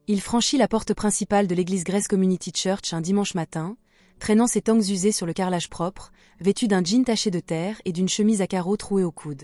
Il franchit la porte principale de l'église Grace Community Church un dimanche matin, traînant ses tongs usés sur le carrelage propre, vêtu d'un jean taché de terre et d'une chemise à carreaux trouée au coude.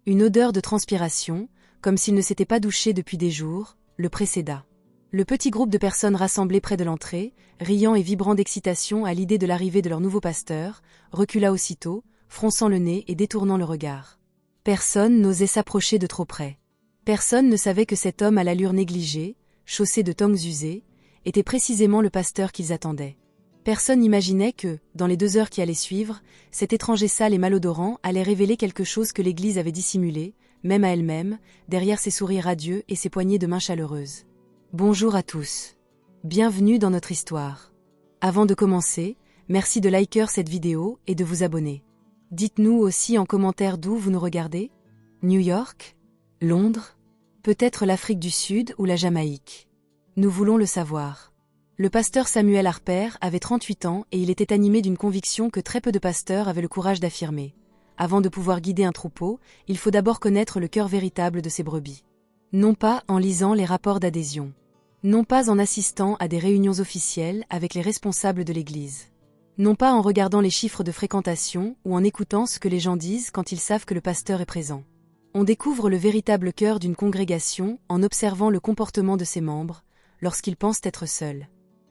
Une odeur de transpiration, comme s'il ne s'était pas douché depuis des jours, le précéda. Le petit groupe de personnes rassemblées près de l'entrée, riant et vibrant d'excitation à l'idée de l'arrivée de leur nouveau pasteur, recula aussitôt, fronçant le nez et détournant le regard. Personne n'osait s'approcher de trop près. Personne ne savait que cet homme à l'allure négligée, chaussé de tongs usés, était précisément le pasteur qu'ils attendaient. Personne n'imaginait que, dans les 2 heures qui allaient suivre, cet étranger sale et malodorant allait révéler quelque chose que l'Église avait dissimulé, même à elle-même, derrière ses sourires radieux et ses poignées de main chaleureuses. Bonjour à tous. Bienvenue dans notre histoire. Avant de commencer, merci de liker cette vidéo et de vous abonner. Dites-nous aussi en commentaire d'où vous nous regardez. New York? Londres? Peut-être l'Afrique du Sud ou la Jamaïque. Nous voulons le savoir. Le pasteur Samuel Harper avait 38 ans et il était animé d'une conviction que très peu de pasteurs avaient le courage d'affirmer. Avant de pouvoir guider un troupeau, il faut d'abord connaître le cœur véritable de ses brebis. Non pas en lisant les rapports d'adhésion. Non pas en assistant à des réunions officielles avec les responsables de l'Église. Non pas en regardant les chiffres de fréquentation ou en écoutant ce que les gens disent quand ils savent que le pasteur est présent. On découvre le véritable cœur d'une congrégation en observant le comportement de ses membres, lorsqu'ils pensent être seuls.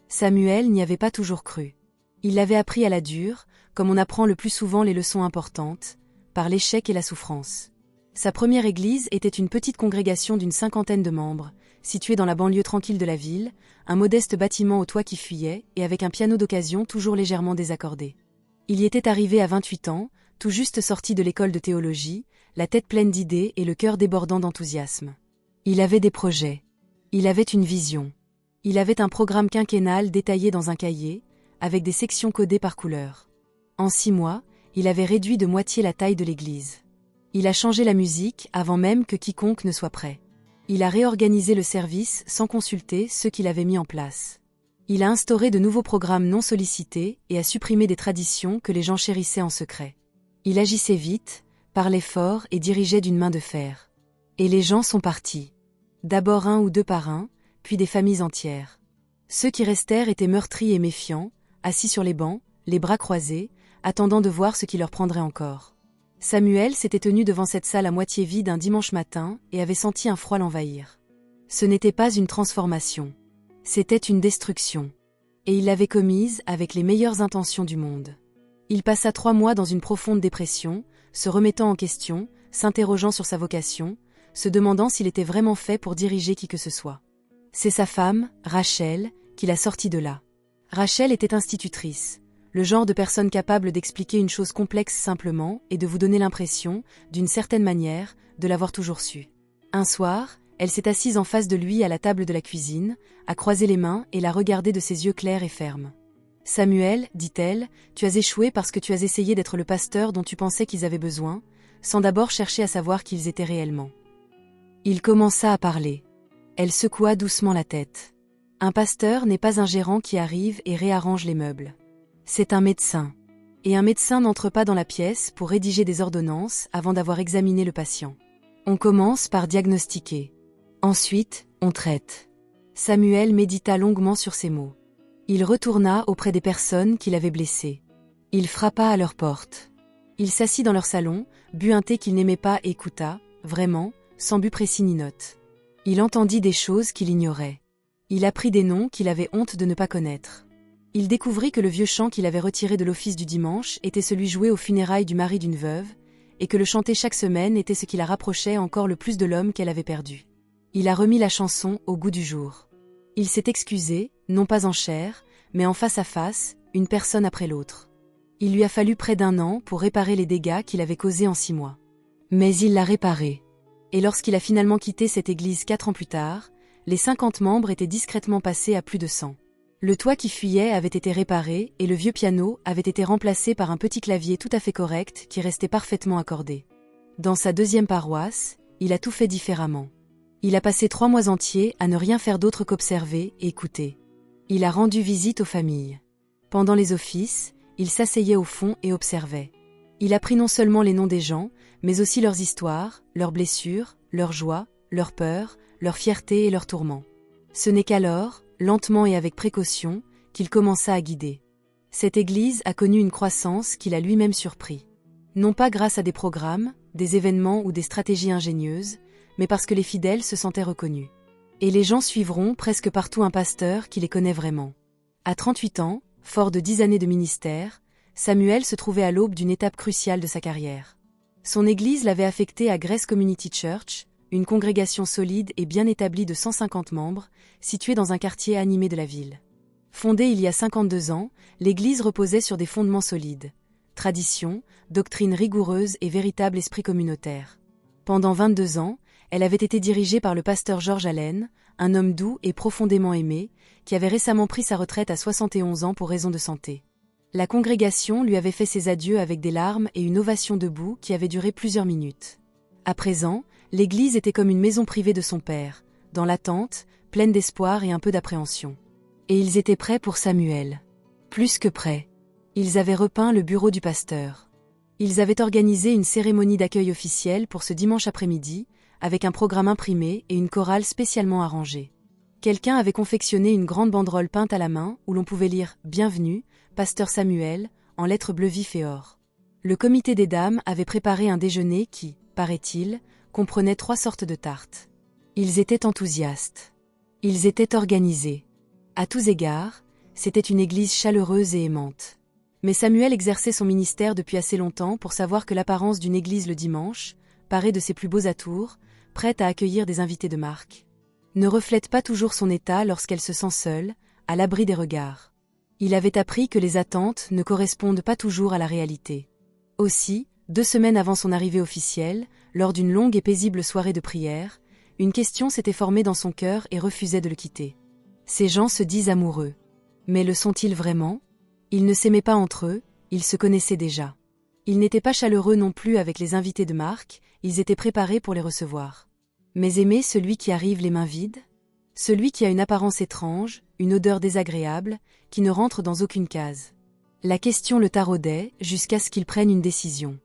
Samuel n'y avait pas toujours cru. Il l'avait appris à la dure, comme on apprend le plus souvent les leçons importantes, par l'échec et la souffrance. Sa première église était une petite congrégation d'une 50aine de membres, située dans la banlieue tranquille de la ville, un modeste bâtiment au toit qui fuyait et avec un piano d'occasion toujours légèrement désaccordé. Il y était arrivé à 28 ans, tout juste sorti de l'école de théologie, la tête pleine d'idées et le cœur débordant d'enthousiasme. Il avait des projets. Il avait une vision. Il avait un programme quinquennal détaillé dans un cahier, avec des sections codées par couleur. En 6 mois, il avait réduit de moitié la taille de l'église. Il a changé la musique avant même que quiconque ne soit prêt. Il a réorganisé le service sans consulter ceux qui l'avaient mis en place. Il a instauré de nouveaux programmes non sollicités et a supprimé des traditions que les gens chérissaient en secret. Il agissait vite, parlait fort et dirigeait d'une main de fer. Et les gens sont partis. D'abord 1 ou 2 par un, puis des familles entières. Ceux qui restèrent étaient meurtris et méfiants, assis sur les bancs, les bras croisés, attendant de voir ce qui leur prendrait encore. Samuel s'était tenu devant cette salle à moitié vide un dimanche matin et avait senti un froid l'envahir. Ce n'était pas une transformation. C'était une destruction. Et il l'avait commise avec les meilleures intentions du monde. Il passa 3 mois dans une profonde dépression, se remettant en question, s'interrogeant sur sa vocation, se demandant s'il était vraiment fait pour diriger qui que ce soit. C'est sa femme, Rachel, qui l'a sorti de là. Rachel était institutrice, le genre de personne capable d'expliquer une chose complexe simplement et de vous donner l'impression, d'une certaine manière, de l'avoir toujours su. Un soir, elle s'est assise en face de lui à la table de la cuisine, a croisé les mains et l'a regardé de ses yeux clairs et fermes. « Samuel, dit-elle, tu as échoué parce que tu as essayé d'être le pasteur dont tu pensais qu'ils avaient besoin, sans d'abord chercher à savoir qui ils étaient réellement. » Il commença à parler. Elle secoua doucement la tête. Un pasteur n'est pas un gérant qui arrive et réarrange les meubles. C'est un médecin. Et un médecin n'entre pas dans la pièce pour rédiger des ordonnances avant d'avoir examiné le patient. On commence par diagnostiquer. Ensuite, on traite. Samuel médita longuement sur ces mots. Il retourna auprès des personnes qui l'avaient blessé. Il frappa à leur porte. Il s'assit dans leur salon, but un thé qu'il n'aimait pas et écouta, vraiment, sans but précis ni note. Il entendit des choses qu'il ignorait. Il apprit des noms qu'il avait honte de ne pas connaître. Il découvrit que le vieux chant qu'il avait retiré de l'office du dimanche était celui joué aux funérailles du mari d'une veuve, et que le chanter chaque semaine était ce qui la rapprochait encore le plus de l'homme qu'elle avait perdu. Il a remis la chanson au goût du jour. Il s'est excusé, non pas en chair, mais en face à face, une personne après l'autre. Il lui a fallu près d'1 an pour réparer les dégâts qu'il avait causés en 6 mois. Mais il l'a réparé. Et lorsqu'il a finalement quitté cette église 4 ans plus tard, les 50 membres étaient discrètement passés à plus de 100. Le toit qui fuyait avait été réparé et le vieux piano avait été remplacé par un petit clavier tout à fait correct qui restait parfaitement accordé. Dans sa 2e paroisse, il a tout fait différemment. Il a passé 3 mois entiers à ne rien faire d'autre qu'observer et écouter. Il a rendu visite aux familles. Pendant les offices, il s'asseyait au fond et observait. Il apprit non seulement les noms des gens, mais aussi leurs histoires, leurs blessures, leurs joies, leurs peurs, leurs fiertés et leurs tourments. Ce n'est qu'alors, lentement et avec précaution, qu'il commença à guider. Cette église a connu une croissance qui l'a lui-même surpris. Non pas grâce à des programmes, des événements ou des stratégies ingénieuses, mais parce que les fidèles se sentaient reconnus. Et les gens suivront presque partout un pasteur qui les connaît vraiment. À 38 ans, fort de 10 années de ministère, Samuel se trouvait à l'aube d'une étape cruciale de sa carrière. Son église l'avait affecté à Grace Community Church, une congrégation solide et bien établie de 150 membres, située dans un quartier animé de la ville. Fondée il y a 52 ans, l'église reposait sur des fondements solides. Tradition, doctrine rigoureuse et véritable esprit communautaire. Pendant 22 ans, elle avait été dirigée par le pasteur George Allen, un homme doux et profondément aimé, qui avait récemment pris sa retraite à 71 ans pour raison de santé. La congrégation lui avait fait ses adieux avec des larmes et une ovation debout qui avait duré plusieurs minutes. À présent, l'église était comme une maison privée de son père, dans l'attente, pleine d'espoir et un peu d'appréhension. Et ils étaient prêts pour Samuel. Plus que prêts. Ils avaient repeint le bureau du pasteur. Ils avaient organisé une cérémonie d'accueil officielle pour ce dimanche après-midi, avec un programme imprimé et une chorale spécialement arrangée. Quelqu'un avait confectionné une grande banderole peinte à la main où l'on pouvait lire « Bienvenue, pasteur Samuel » en lettres bleues vif et or. Le comité des dames avait préparé un déjeuner qui, paraît-il, comprenait 3 sortes de tartes. Ils étaient enthousiastes. Ils étaient organisés. À tous égards, c'était une église chaleureuse et aimante. Mais Samuel exerçait son ministère depuis assez longtemps pour savoir que l'apparence d'une église le dimanche, parée de ses plus beaux atours, prête à accueillir des invités de marque, ne reflète pas toujours son état lorsqu'elle se sent seule, à l'abri des regards. Il avait appris que les attentes ne correspondent pas toujours à la réalité. Aussi, 2 semaines avant son arrivée officielle, lors d'une longue et paisible soirée de prière, une question s'était formée dans son cœur et refusait de le quitter. Ces gens se disent amoureux. Mais le sont-ils vraiment ? Ils ne s'aimaient pas entre eux, ils se connaissaient déjà. Ils n'étaient pas chaleureux non plus avec les invités de marque, ils étaient préparés pour les recevoir. Mais aimer celui qui arrive les mains vides ? Celui qui a une apparence étrange, une odeur désagréable, qui ne rentre dans aucune case. La question le taraudait jusqu'à ce qu'il prenne une décision.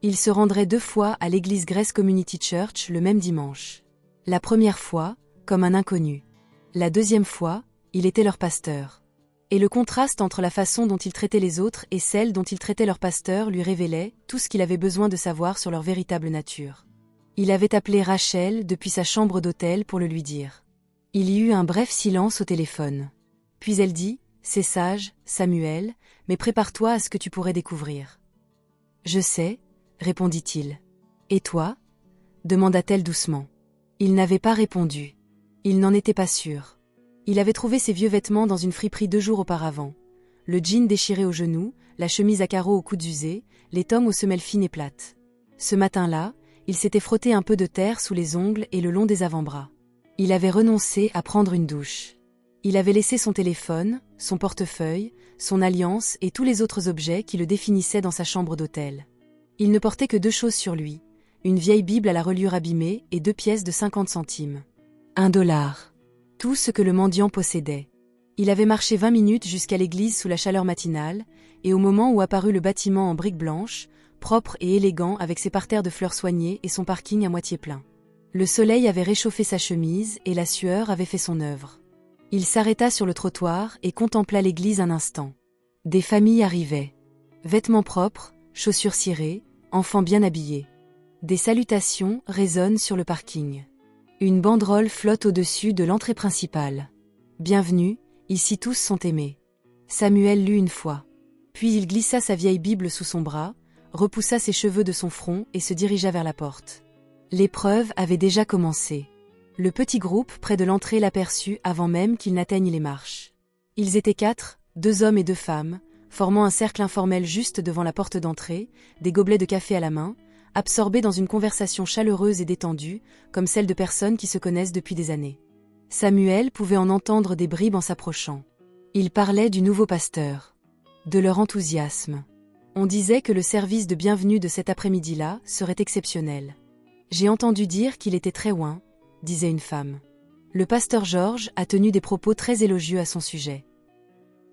Il se rendrait 2 fois à l'église Grace Community Church le même dimanche. La première fois, comme un inconnu. La deuxième fois, il était leur pasteur. Et le contraste entre la façon dont il traitait les autres et celle dont il traitait leur pasteur lui révélait tout ce qu'il avait besoin de savoir sur leur véritable nature. Il avait appelé Rachel depuis sa chambre d'hôtel pour le lui dire. Il y eut un bref silence au téléphone. Puis elle dit, « C'est sage, Samuel, mais prépare-toi à ce que tu pourrais découvrir. »« Je sais, » répondit-il. « Et toi » demanda-t-elle doucement. Il n'avait pas répondu. Il n'en était pas sûr. Il avait trouvé ses vieux vêtements dans une friperie 2 jours auparavant. Le jean déchiré aux genoux, la chemise à carreaux aux coudes usés, les tongs aux semelles fines et plates. Ce matin-là, il s'était frotté un peu de terre sous les ongles et le long des avant-bras. Il avait renoncé à prendre une douche. Il avait laissé son téléphone, son portefeuille, son alliance et tous les autres objets qui le définissaient dans sa chambre d'hôtel. Il ne portait que 2 choses sur lui, une vieille Bible à la reliure abîmée et 2 pièces de 50 centimes. $1. Tout ce que le mendiant possédait. Il avait marché 20 minutes jusqu'à l'église sous la chaleur matinale, et au moment où apparut le bâtiment en briques blanches, propre et élégant avec ses parterres de fleurs soignées et son parking à moitié plein. Le soleil avait réchauffé sa chemise et la sueur avait fait son œuvre. Il s'arrêta sur le trottoir et contempla l'église un instant. Des familles arrivaient. Vêtements propres, chaussures cirées, enfants bien habillés. Des salutations résonnent sur le parking. Une banderole flotte au-dessus de l'entrée principale. Bienvenue, ici tous sont aimés. Samuel lut une fois. Puis il glissa sa vieille Bible sous son bras, repoussa ses cheveux de son front et se dirigea vers la porte. L'épreuve avait déjà commencé. Le petit groupe près de l'entrée l'aperçut avant même qu'il n'atteigne les marches. Ils étaient 4, 2 hommes et 2 femmes, formant un cercle informel juste devant la porte d'entrée, des gobelets de café à la main, absorbés dans une conversation chaleureuse et détendue, comme celle de personnes qui se connaissent depuis des années. Samuel pouvait en entendre des bribes en s'approchant. Ils parlaient du nouveau pasteur, de leur enthousiasme. On disait que le service de bienvenue de cet après-midi-là serait exceptionnel. « J'ai entendu dire qu'il était très loin », disait une femme. Le pasteur George a tenu des propos très élogieux à son sujet.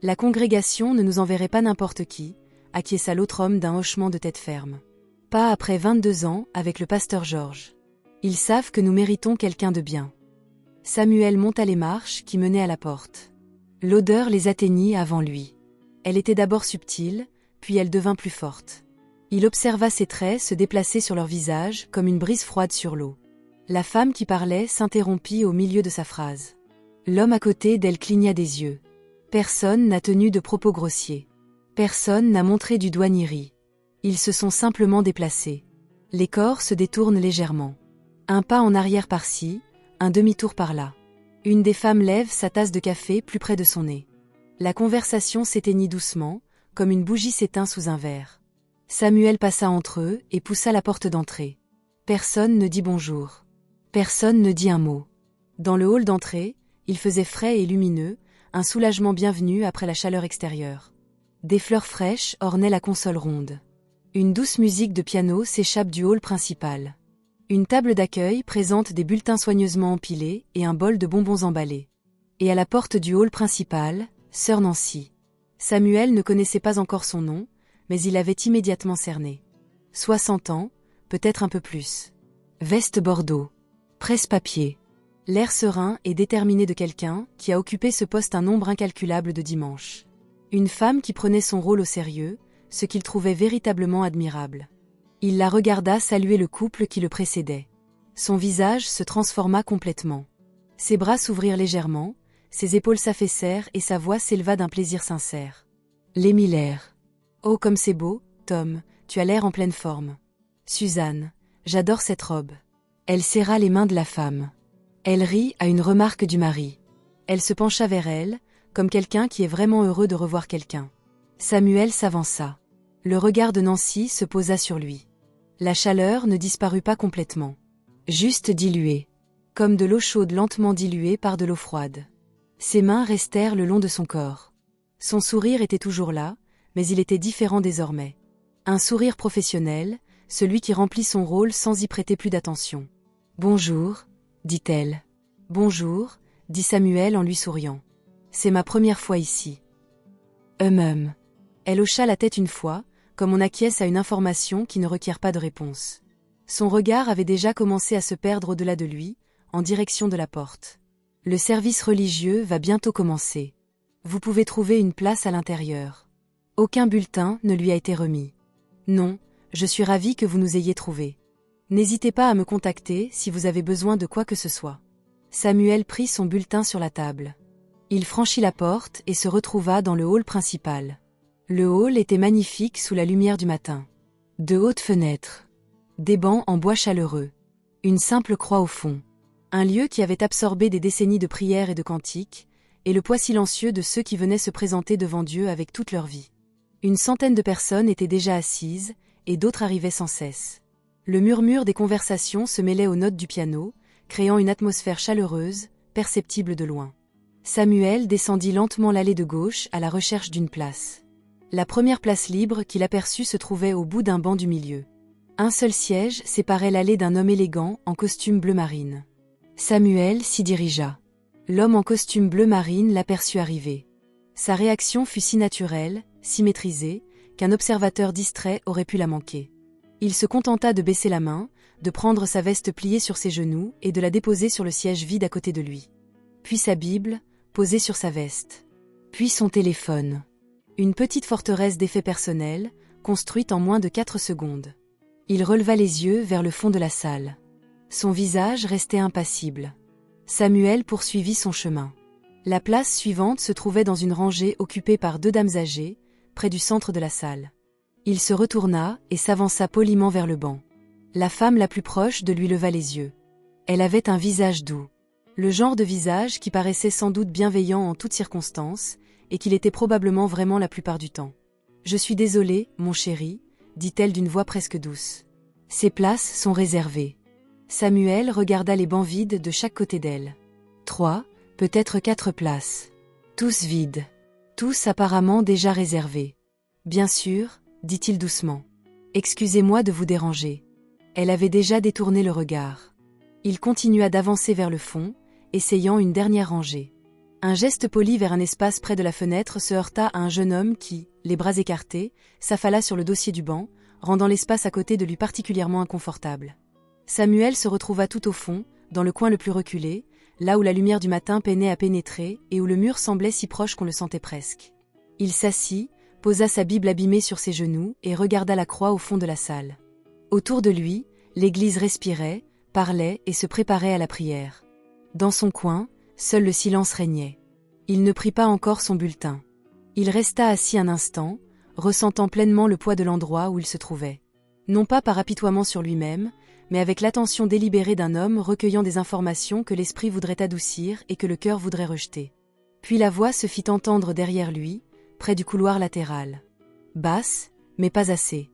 La congrégation ne nous enverrait pas n'importe qui, acquiesça l'autre homme d'un hochement de tête ferme. Pas après 22 ans avec le pasteur George. Ils savent que nous méritons quelqu'un de bien. Samuel monta les marches qui menaient à la porte. L'odeur les atteignit avant lui. Elle était d'abord subtile, puis elle devint plus forte. Il observa ses traits se déplacer sur leur visage comme une brise froide sur l'eau. La femme qui parlait s'interrompit au milieu de sa phrase. L'homme à côté d'elle cligna des yeux. Personne n'a tenu de propos grossiers. Personne n'a montré du doigt ni ri. Ils se sont simplement déplacés. Les corps se détournent légèrement. Un pas en arrière par-ci, un demi-tour par-là. Une des femmes lève sa tasse de café plus près de son nez. La conversation s'éteignit doucement, comme une bougie s'éteint sous un verre. Samuel passa entre eux et poussa la porte d'entrée. Personne ne dit bonjour. Personne ne dit un mot. Dans le hall d'entrée, il faisait frais et lumineux, un soulagement bienvenu après la chaleur extérieure. Des fleurs fraîches ornaient la console ronde. Une douce musique de piano s'échappe du hall principal. Une table d'accueil présente des bulletins soigneusement empilés et un bol de bonbons emballés. Et à la porte du hall principal, sœur Nancy. Samuel ne connaissait pas encore son nom, mais il avait immédiatement cerné. 60 ans, peut-être un peu plus. Veste bordeaux. Presse-papier. L'air serein et déterminé de quelqu'un qui a occupé ce poste un nombre incalculable de dimanches. Une femme qui prenait son rôle au sérieux, ce qu'il trouvait véritablement admirable. Il la regarda saluer le couple qui le précédait. Son visage se transforma complètement. Ses bras s'ouvrirent légèrement, ses épaules s'affaissèrent et sa voix s'éleva d'un plaisir sincère. Les Miller. Oh comme c'est beau, Tom, tu as l'air en pleine forme. Suzanne, j'adore cette robe. Elle serra les mains de la femme. Elle rit à une remarque du mari. Elle se pencha vers elle, comme quelqu'un qui est vraiment heureux de revoir quelqu'un. Samuel s'avança. Le regard de Nancy se posa sur lui. La chaleur ne disparut pas complètement. Juste diluée. Comme de l'eau chaude lentement diluée par de l'eau froide. Ses mains restèrent le long de son corps. Son sourire était toujours là, mais il était différent désormais. Un sourire professionnel, celui qui remplit son rôle sans y prêter plus d'attention. « Bonjour », dit-elle. « Bonjour », dit Samuel en lui souriant. « C'est ma première fois ici. » Elle hocha la tête une fois, comme on acquiesce à une information qui ne requiert pas de réponse. Son regard avait déjà commencé à se perdre au-delà de lui, en direction de la porte. Le service religieux va bientôt commencer. Vous pouvez trouver une place à l'intérieur. Aucun bulletin ne lui a été remis. Non, je suis ravie que vous nous ayez trouvés. N'hésitez pas à me contacter si vous avez besoin de quoi que ce soit. Samuel prit son bulletin sur la table. Il franchit la porte et se retrouva dans le hall principal. Le hall était magnifique sous la lumière du matin. De hautes fenêtres. Des bancs en bois chaleureux. Une simple croix au fond. Un lieu qui avait absorbé des décennies de prières et de cantiques, et le poids silencieux de ceux qui venaient se présenter devant Dieu avec toute leur vie. Une centaine de personnes étaient déjà assises, et d'autres arrivaient sans cesse. Le murmure des conversations se mêlait aux notes du piano, créant une atmosphère chaleureuse, perceptible de loin. Samuel descendit lentement l'allée de gauche à la recherche d'une place. La première place libre qu'il aperçut se trouvait au bout d'un banc du milieu. Un seul siège séparait l'allée d'un homme élégant en costume bleu marine. Samuel s'y dirigea. L'homme en costume bleu marine l'aperçut arriver. Sa réaction fut si naturelle, si maîtrisée, qu'un observateur distrait aurait pu la manquer. Il se contenta de baisser la main, de prendre sa veste pliée sur ses genoux et de la déposer sur le siège vide à côté de lui. Puis sa Bible, posée sur sa veste. Puis son téléphone. Une petite forteresse d'effets personnels, construite en moins de 4 secondes. Il releva les yeux vers le fond de la salle. Son visage restait impassible. Samuel poursuivit son chemin. La place suivante se trouvait dans une rangée occupée par 2 dames âgées, près du centre de la salle. Il se retourna et s'avança poliment vers le banc. La femme la plus proche de lui leva les yeux. Elle avait un visage doux. Le genre de visage qui paraissait sans doute bienveillant en toutes circonstances, et qu'il était probablement vraiment la plupart du temps. « Je suis désolée, mon chéri », dit-elle d'une voix presque douce. « Ces places sont réservées. » Samuel regarda les bancs vides de chaque côté d'elle. 3, peut-être 4 places. Tous vides. Tous apparemment déjà réservés. « Bien sûr, » dit-il doucement. « Excusez-moi de vous déranger. » Elle avait déjà détourné le regard. Il continua d'avancer vers le fond, essayant une dernière rangée. Un geste poli vers un espace près de la fenêtre se heurta à un jeune homme qui, les bras écartés, s'affala sur le dossier du banc, rendant l'espace à côté de lui particulièrement inconfortable. Samuel se retrouva tout au fond, dans le coin le plus reculé, là où la lumière du matin peinait à pénétrer et où le mur semblait si proche qu'on le sentait presque. Il s'assit, posa sa Bible abîmée sur ses genoux et regarda la croix au fond de la salle. Autour de lui, l'église respirait, parlait et se préparait à la prière. Dans son coin, seul le silence régnait. Il ne prit pas encore son bulletin. Il resta assis un instant, ressentant pleinement le poids de l'endroit où il se trouvait. Non pas par apitoiement sur lui-même, mais avec l'attention délibérée d'un homme recueillant des informations que l'esprit voudrait adoucir et que le cœur voudrait rejeter. Puis la voix se fit entendre derrière lui, près du couloir latéral. Basse, mais pas assez.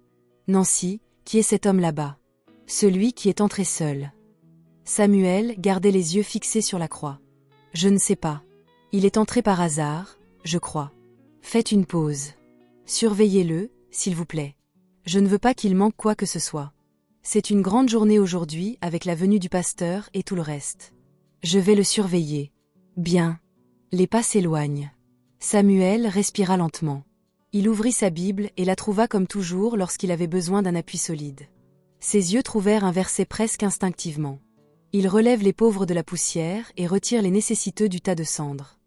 Nancy, qui est cet homme là-bas? Celui qui est entré seul. Samuel gardait les yeux fixés sur la croix. Je ne sais pas. Il est entré par hasard, je crois. Faites une pause. Surveillez-le, s'il vous plaît. Je ne veux pas qu'il manque quoi que ce soit. C'est une grande journée aujourd'hui avec la venue du pasteur et tout le reste. Je vais le surveiller. Bien. Les pas s'éloignent. Samuel respira lentement. Il ouvrit sa Bible et la trouva comme toujours lorsqu'il avait besoin d'un appui solide. Ses yeux trouvèrent un verset presque instinctivement. Il relève les pauvres de la poussière et retire les nécessiteux du tas de cendres.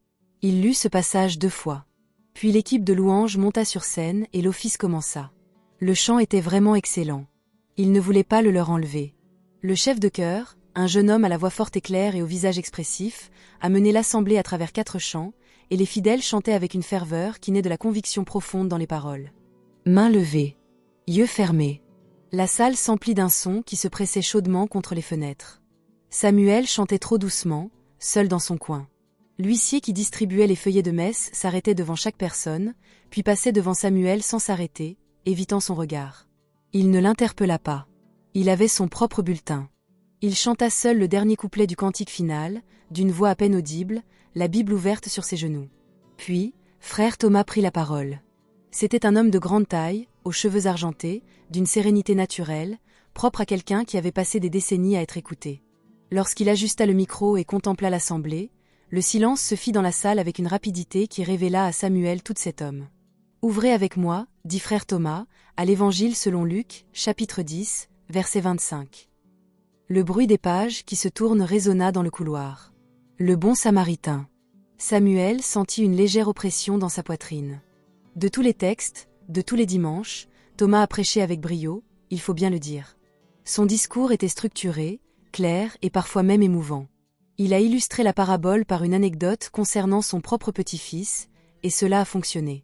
Il lut ce passage 2 fois. Puis l'équipe de louanges monta sur scène et l'office commença. Le chant était vraiment excellent. Il ne voulait pas le leur enlever. Le chef de chœur, un jeune homme à la voix forte et claire et au visage expressif, a mené l'assemblée à travers 4 chants, et les fidèles chantaient avec une ferveur qui naît de la conviction profonde dans les paroles. Mains levées, yeux fermés. La salle s'emplit d'un son qui se pressait chaudement contre les fenêtres. Samuel chantait trop doucement, seul dans son coin. L'huissier qui distribuait les feuillets de messe s'arrêtait devant chaque personne, puis passait devant Samuel sans s'arrêter, évitant son regard. Il ne l'interpella pas. Il avait son propre bulletin. Il chanta seul le dernier couplet du cantique final, d'une voix à peine audible, la Bible ouverte sur ses genoux. Puis, frère Thomas prit la parole. C'était un homme de grande taille, aux cheveux argentés, d'une sérénité naturelle, propre à quelqu'un qui avait passé des décennies à être écouté. Lorsqu'il ajusta le micro et contempla l'assemblée, le silence se fit dans la salle avec une rapidité qui révéla à Samuel tout cet homme. « Ouvrez avec moi, dit frère Thomas, à l'Évangile selon Luc, chapitre 10, verset 25. » Le bruit des pages qui se tournent résonna dans le couloir. Le bon Samaritain. Samuel sentit une légère oppression dans sa poitrine. De tous les textes, de tous les dimanches, Thomas a prêché avec brio, il faut bien le dire. Son discours était structuré, clair et parfois même émouvant. Il a illustré la parabole par une anecdote concernant son propre petit-fils, et cela a fonctionné.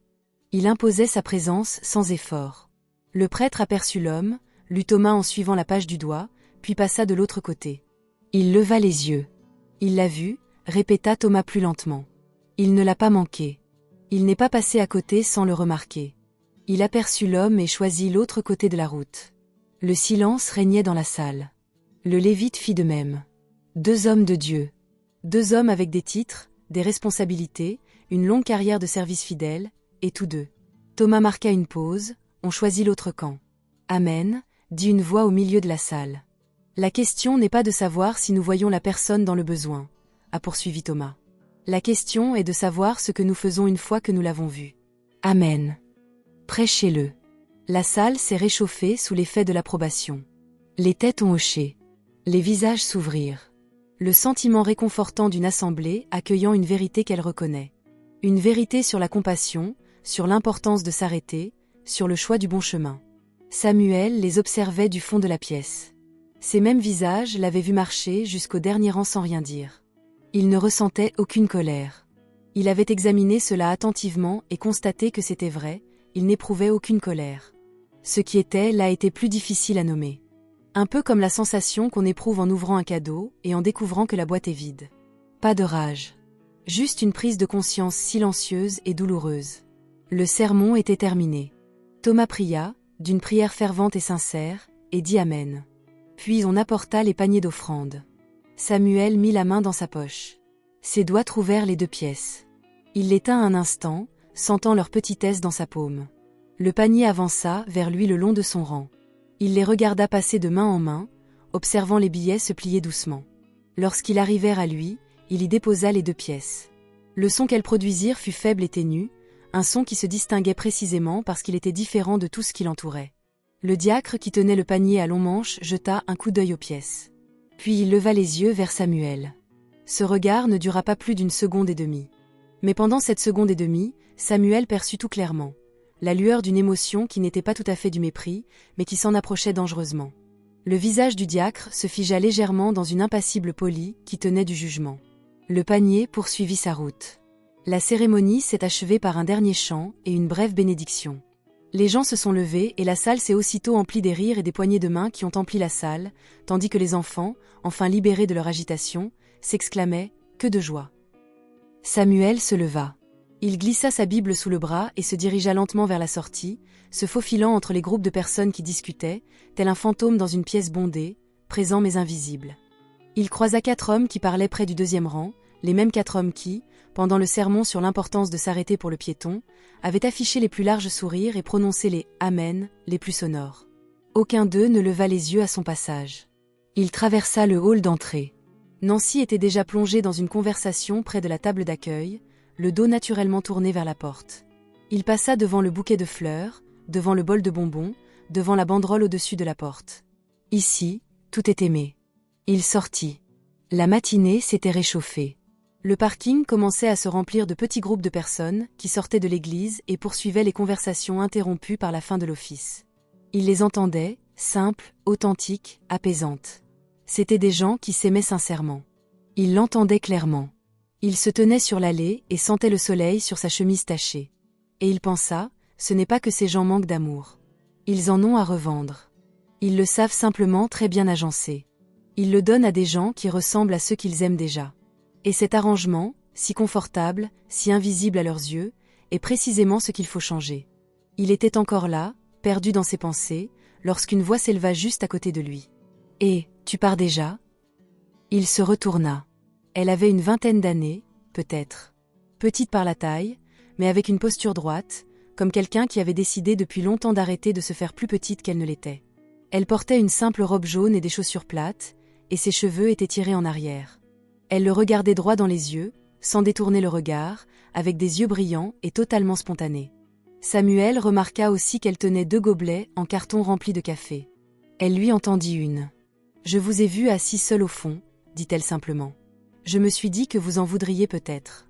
Il imposait sa présence sans effort. Le prêtre aperçut l'homme, lut Thomas en suivant la page du doigt, puis passa de l'autre côté. Il leva les yeux. Il l'a vu, répéta Thomas plus lentement. Il ne l'a pas manqué. Il n'est pas passé à côté sans le remarquer. Il aperçut l'homme et choisit l'autre côté de la route. Le silence régnait dans la salle. Le Lévite fit de même. 2 hommes de Dieu. 2 hommes avec des titres, des responsabilités, une longue carrière de service fidèle, et tous deux. Thomas marqua une pause, on choisit l'autre camp. Amen, dit une voix au milieu de la salle. La question n'est pas de savoir si nous voyons la personne dans le besoin, a poursuivi Thomas. La question est de savoir ce que nous faisons une fois que nous l'avons vu. Amen. Prêchez-le. La salle s'est réchauffée sous l'effet de l'approbation. Les têtes ont hoché. Les visages s'ouvrirent. Le sentiment réconfortant d'une assemblée accueillant une vérité qu'elle reconnaît. Une vérité sur la compassion, sur l'importance de s'arrêter, sur le choix du bon chemin. Samuel les observait du fond de la pièce. Ces mêmes visages l'avaient vu marcher jusqu'au dernier rang sans rien dire. Il ne ressentait aucune colère. Il avait examiné cela attentivement et constaté que c'était vrai, il n'éprouvait aucune colère. Ce qui était là était plus difficile à nommer. Un peu comme la sensation qu'on éprouve en ouvrant un cadeau et en découvrant que la boîte est vide. Pas de rage. Juste une prise de conscience silencieuse et douloureuse. Le sermon était terminé. Thomas pria, d'une prière fervente et sincère, et dit Amen. Puis on apporta les paniers d'offrandes. Samuel mit la main dans sa poche. Ses doigts trouvèrent les 2 pièces. Il les tint un instant, sentant leur petitesse dans sa paume. Le panier avança vers lui le long de son rang. Il les regarda passer de main en main, observant les billets se plier doucement. Lorsqu'ils arrivèrent à lui, il y déposa les 2 pièces. Le son qu'elles produisirent fut faible et ténu, un son qui se distinguait précisément parce qu'il était différent de tout ce qui l'entourait. Le diacre qui tenait le panier à long manche jeta un coup d'œil aux pièces. Puis il leva les yeux vers Samuel. Ce regard ne dura pas plus d'une seconde et demie. Mais pendant cette seconde et demie, Samuel perçut tout clairement. La lueur d'une émotion qui n'était pas tout à fait du mépris, mais qui s'en approchait dangereusement. Le visage du diacre se figea légèrement dans une impassible polie qui tenait du jugement. Le panier poursuivit sa route. La cérémonie s'est achevée par un dernier chant et une brève bénédiction. Les gens se sont levés et la salle s'est aussitôt emplie des rires et des poignées de main qui ont empli la salle, tandis que les enfants, enfin libérés de leur agitation, s'exclamaient « Que de joie !» Samuel se leva. Il glissa sa Bible sous le bras et se dirigea lentement vers la sortie, se faufilant entre les groupes de personnes qui discutaient, tel un fantôme dans une pièce bondée, présent mais invisible. Il croisa 4 hommes qui parlaient près du deuxième rang, les mêmes 4 hommes qui, pendant le sermon sur l'importance de s'arrêter pour le piéton, avaient affiché les plus larges sourires et prononcé les « Amen » les plus sonores. Aucun d'eux ne leva les yeux à son passage. Il traversa le hall d'entrée. Nancy était déjà plongée dans une conversation près de la table d'accueil, le dos naturellement tourné vers la porte. Il passa devant le bouquet de fleurs, devant le bol de bonbons, devant la banderole au-dessus de la porte. Ici, tout est aimé. Il sortit. La matinée s'était réchauffée. Le parking commençait à se remplir de petits groupes de personnes qui sortaient de l'église et poursuivaient les conversations interrompues par la fin de l'office. Il les entendait, simples, authentiques, apaisantes. C'étaient des gens qui s'aimaient sincèrement. Il l'entendait clairement. Il se tenait sur l'allée et sentait le soleil sur sa chemise tachée. Et il pensa, ce n'est pas que ces gens manquent d'amour. Ils en ont à revendre. Ils le savent simplement très bien agencer. Ils le donnent à des gens qui ressemblent à ceux qu'ils aiment déjà. Et cet arrangement, si confortable, si invisible à leurs yeux, est précisément ce qu'il faut changer. Il était encore là, perdu dans ses pensées, lorsqu'une voix s'éleva juste à côté de lui. « Eh, tu pars déjà ?» Il se retourna. Elle avait une vingtaine d'années, peut-être. Petite par la taille, mais avec une posture droite, comme quelqu'un qui avait décidé depuis longtemps d'arrêter de se faire plus petite qu'elle ne l'était. Elle portait une simple robe jaune et des chaussures plates, et ses cheveux étaient tirés en arrière. Elle le regardait droit dans les yeux, sans détourner le regard, avec des yeux brillants et totalement spontanés. Samuel remarqua aussi qu'elle tenait 2 gobelets en carton remplis de café. Elle lui en tendit une. « Je vous ai vu assis seul au fond, » dit-elle simplement. « Je me suis dit que vous en voudriez peut-être.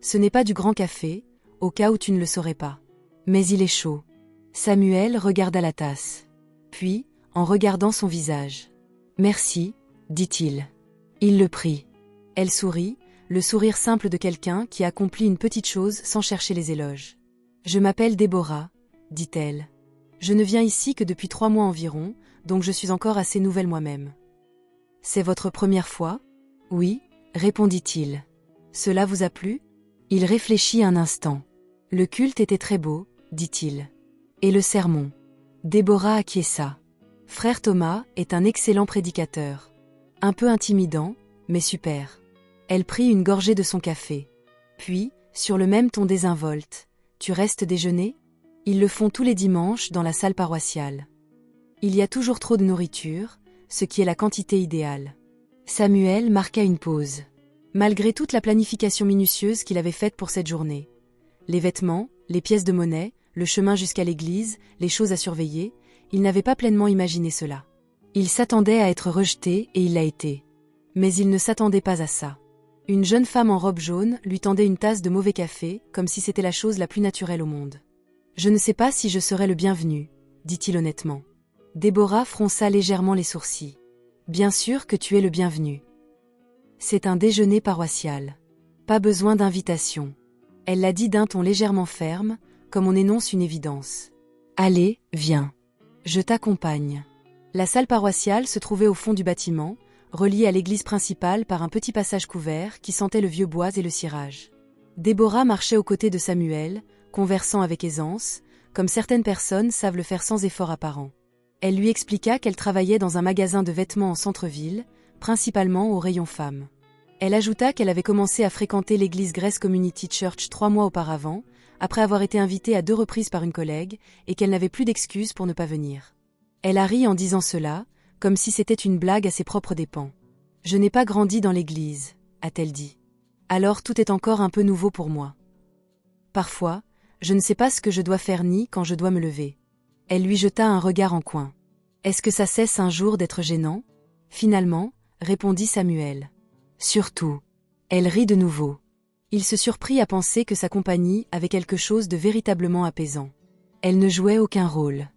Ce n'est pas du grand café, au cas où tu ne le saurais pas. Mais il est chaud. » Samuel regarda la tasse. Puis, en regardant son visage. « Merci, » dit-il. Il le prit. Elle sourit, le sourire simple de quelqu'un qui accomplit une petite chose sans chercher les éloges. « Je m'appelle Déborah, » dit-elle. « Je ne viens ici que depuis 3 mois environ, donc je suis encore assez nouvelle moi-même. »« C'est votre première fois ?»« Oui, » répondit-il. « Cela vous a plu ?» Il réfléchit un instant. « Le culte était très beau, » dit-il. « Et le sermon ?» Déborah acquiesça. « Frère Thomas est un excellent prédicateur. Un peu intimidant, mais super. » Elle prit une gorgée de son café. Puis, sur le même ton désinvolte, « Tu restes déjeuner ? Ils le font tous les dimanches dans la salle paroissiale. Il y a toujours trop de nourriture, ce qui est la quantité idéale. » Samuel marqua une pause. Malgré toute la planification minutieuse qu'il avait faite pour cette journée. Les vêtements, les pièces de monnaie, le chemin jusqu'à l'église, les choses à surveiller, il n'avait pas pleinement imaginé cela. Il s'attendait à être rejeté et il l'a été. Mais il ne s'attendait pas à ça. Une jeune femme en robe jaune lui tendait une tasse de mauvais café, comme si c'était la chose la plus naturelle au monde. « Je ne sais pas si je serai le bienvenu, » dit-il honnêtement. Déborah fronça légèrement les sourcils. « Bien sûr que tu es le bienvenu. C'est un déjeuner paroissial. Pas besoin d'invitation. » Elle l'a dit d'un ton légèrement ferme, comme on énonce une évidence. « Allez, viens. Je t'accompagne. » La salle paroissiale se trouvait au fond du bâtiment, reliée à l'église principale par un petit passage couvert qui sentait le vieux bois et le cirage. Déborah marchait aux côtés de Samuel, conversant avec aisance, comme certaines personnes savent le faire sans effort apparent. Elle lui expliqua qu'elle travaillait dans un magasin de vêtements en centre-ville, principalement au rayon femmes. Elle ajouta qu'elle avait commencé à fréquenter l'église Grace Community Church 3 mois auparavant, après avoir été invitée à 2 reprises par une collègue, et qu'elle n'avait plus d'excuses pour ne pas venir. Elle a ri en disant cela, comme si c'était une blague à ses propres dépens. « Je n'ai pas grandi dans l'église, » a-t-elle dit. « Alors tout est encore un peu nouveau pour moi. Parfois, je ne sais pas ce que je dois faire ni quand je dois me lever. » Elle lui jeta un regard en coin. « Est-ce que ça cesse un jour d'être gênant ?» Finalement, répondit Samuel. « Surtout. Elle rit de nouveau. Il se surprit à penser que sa compagnie avait quelque chose de véritablement apaisant. Elle ne jouait aucun rôle.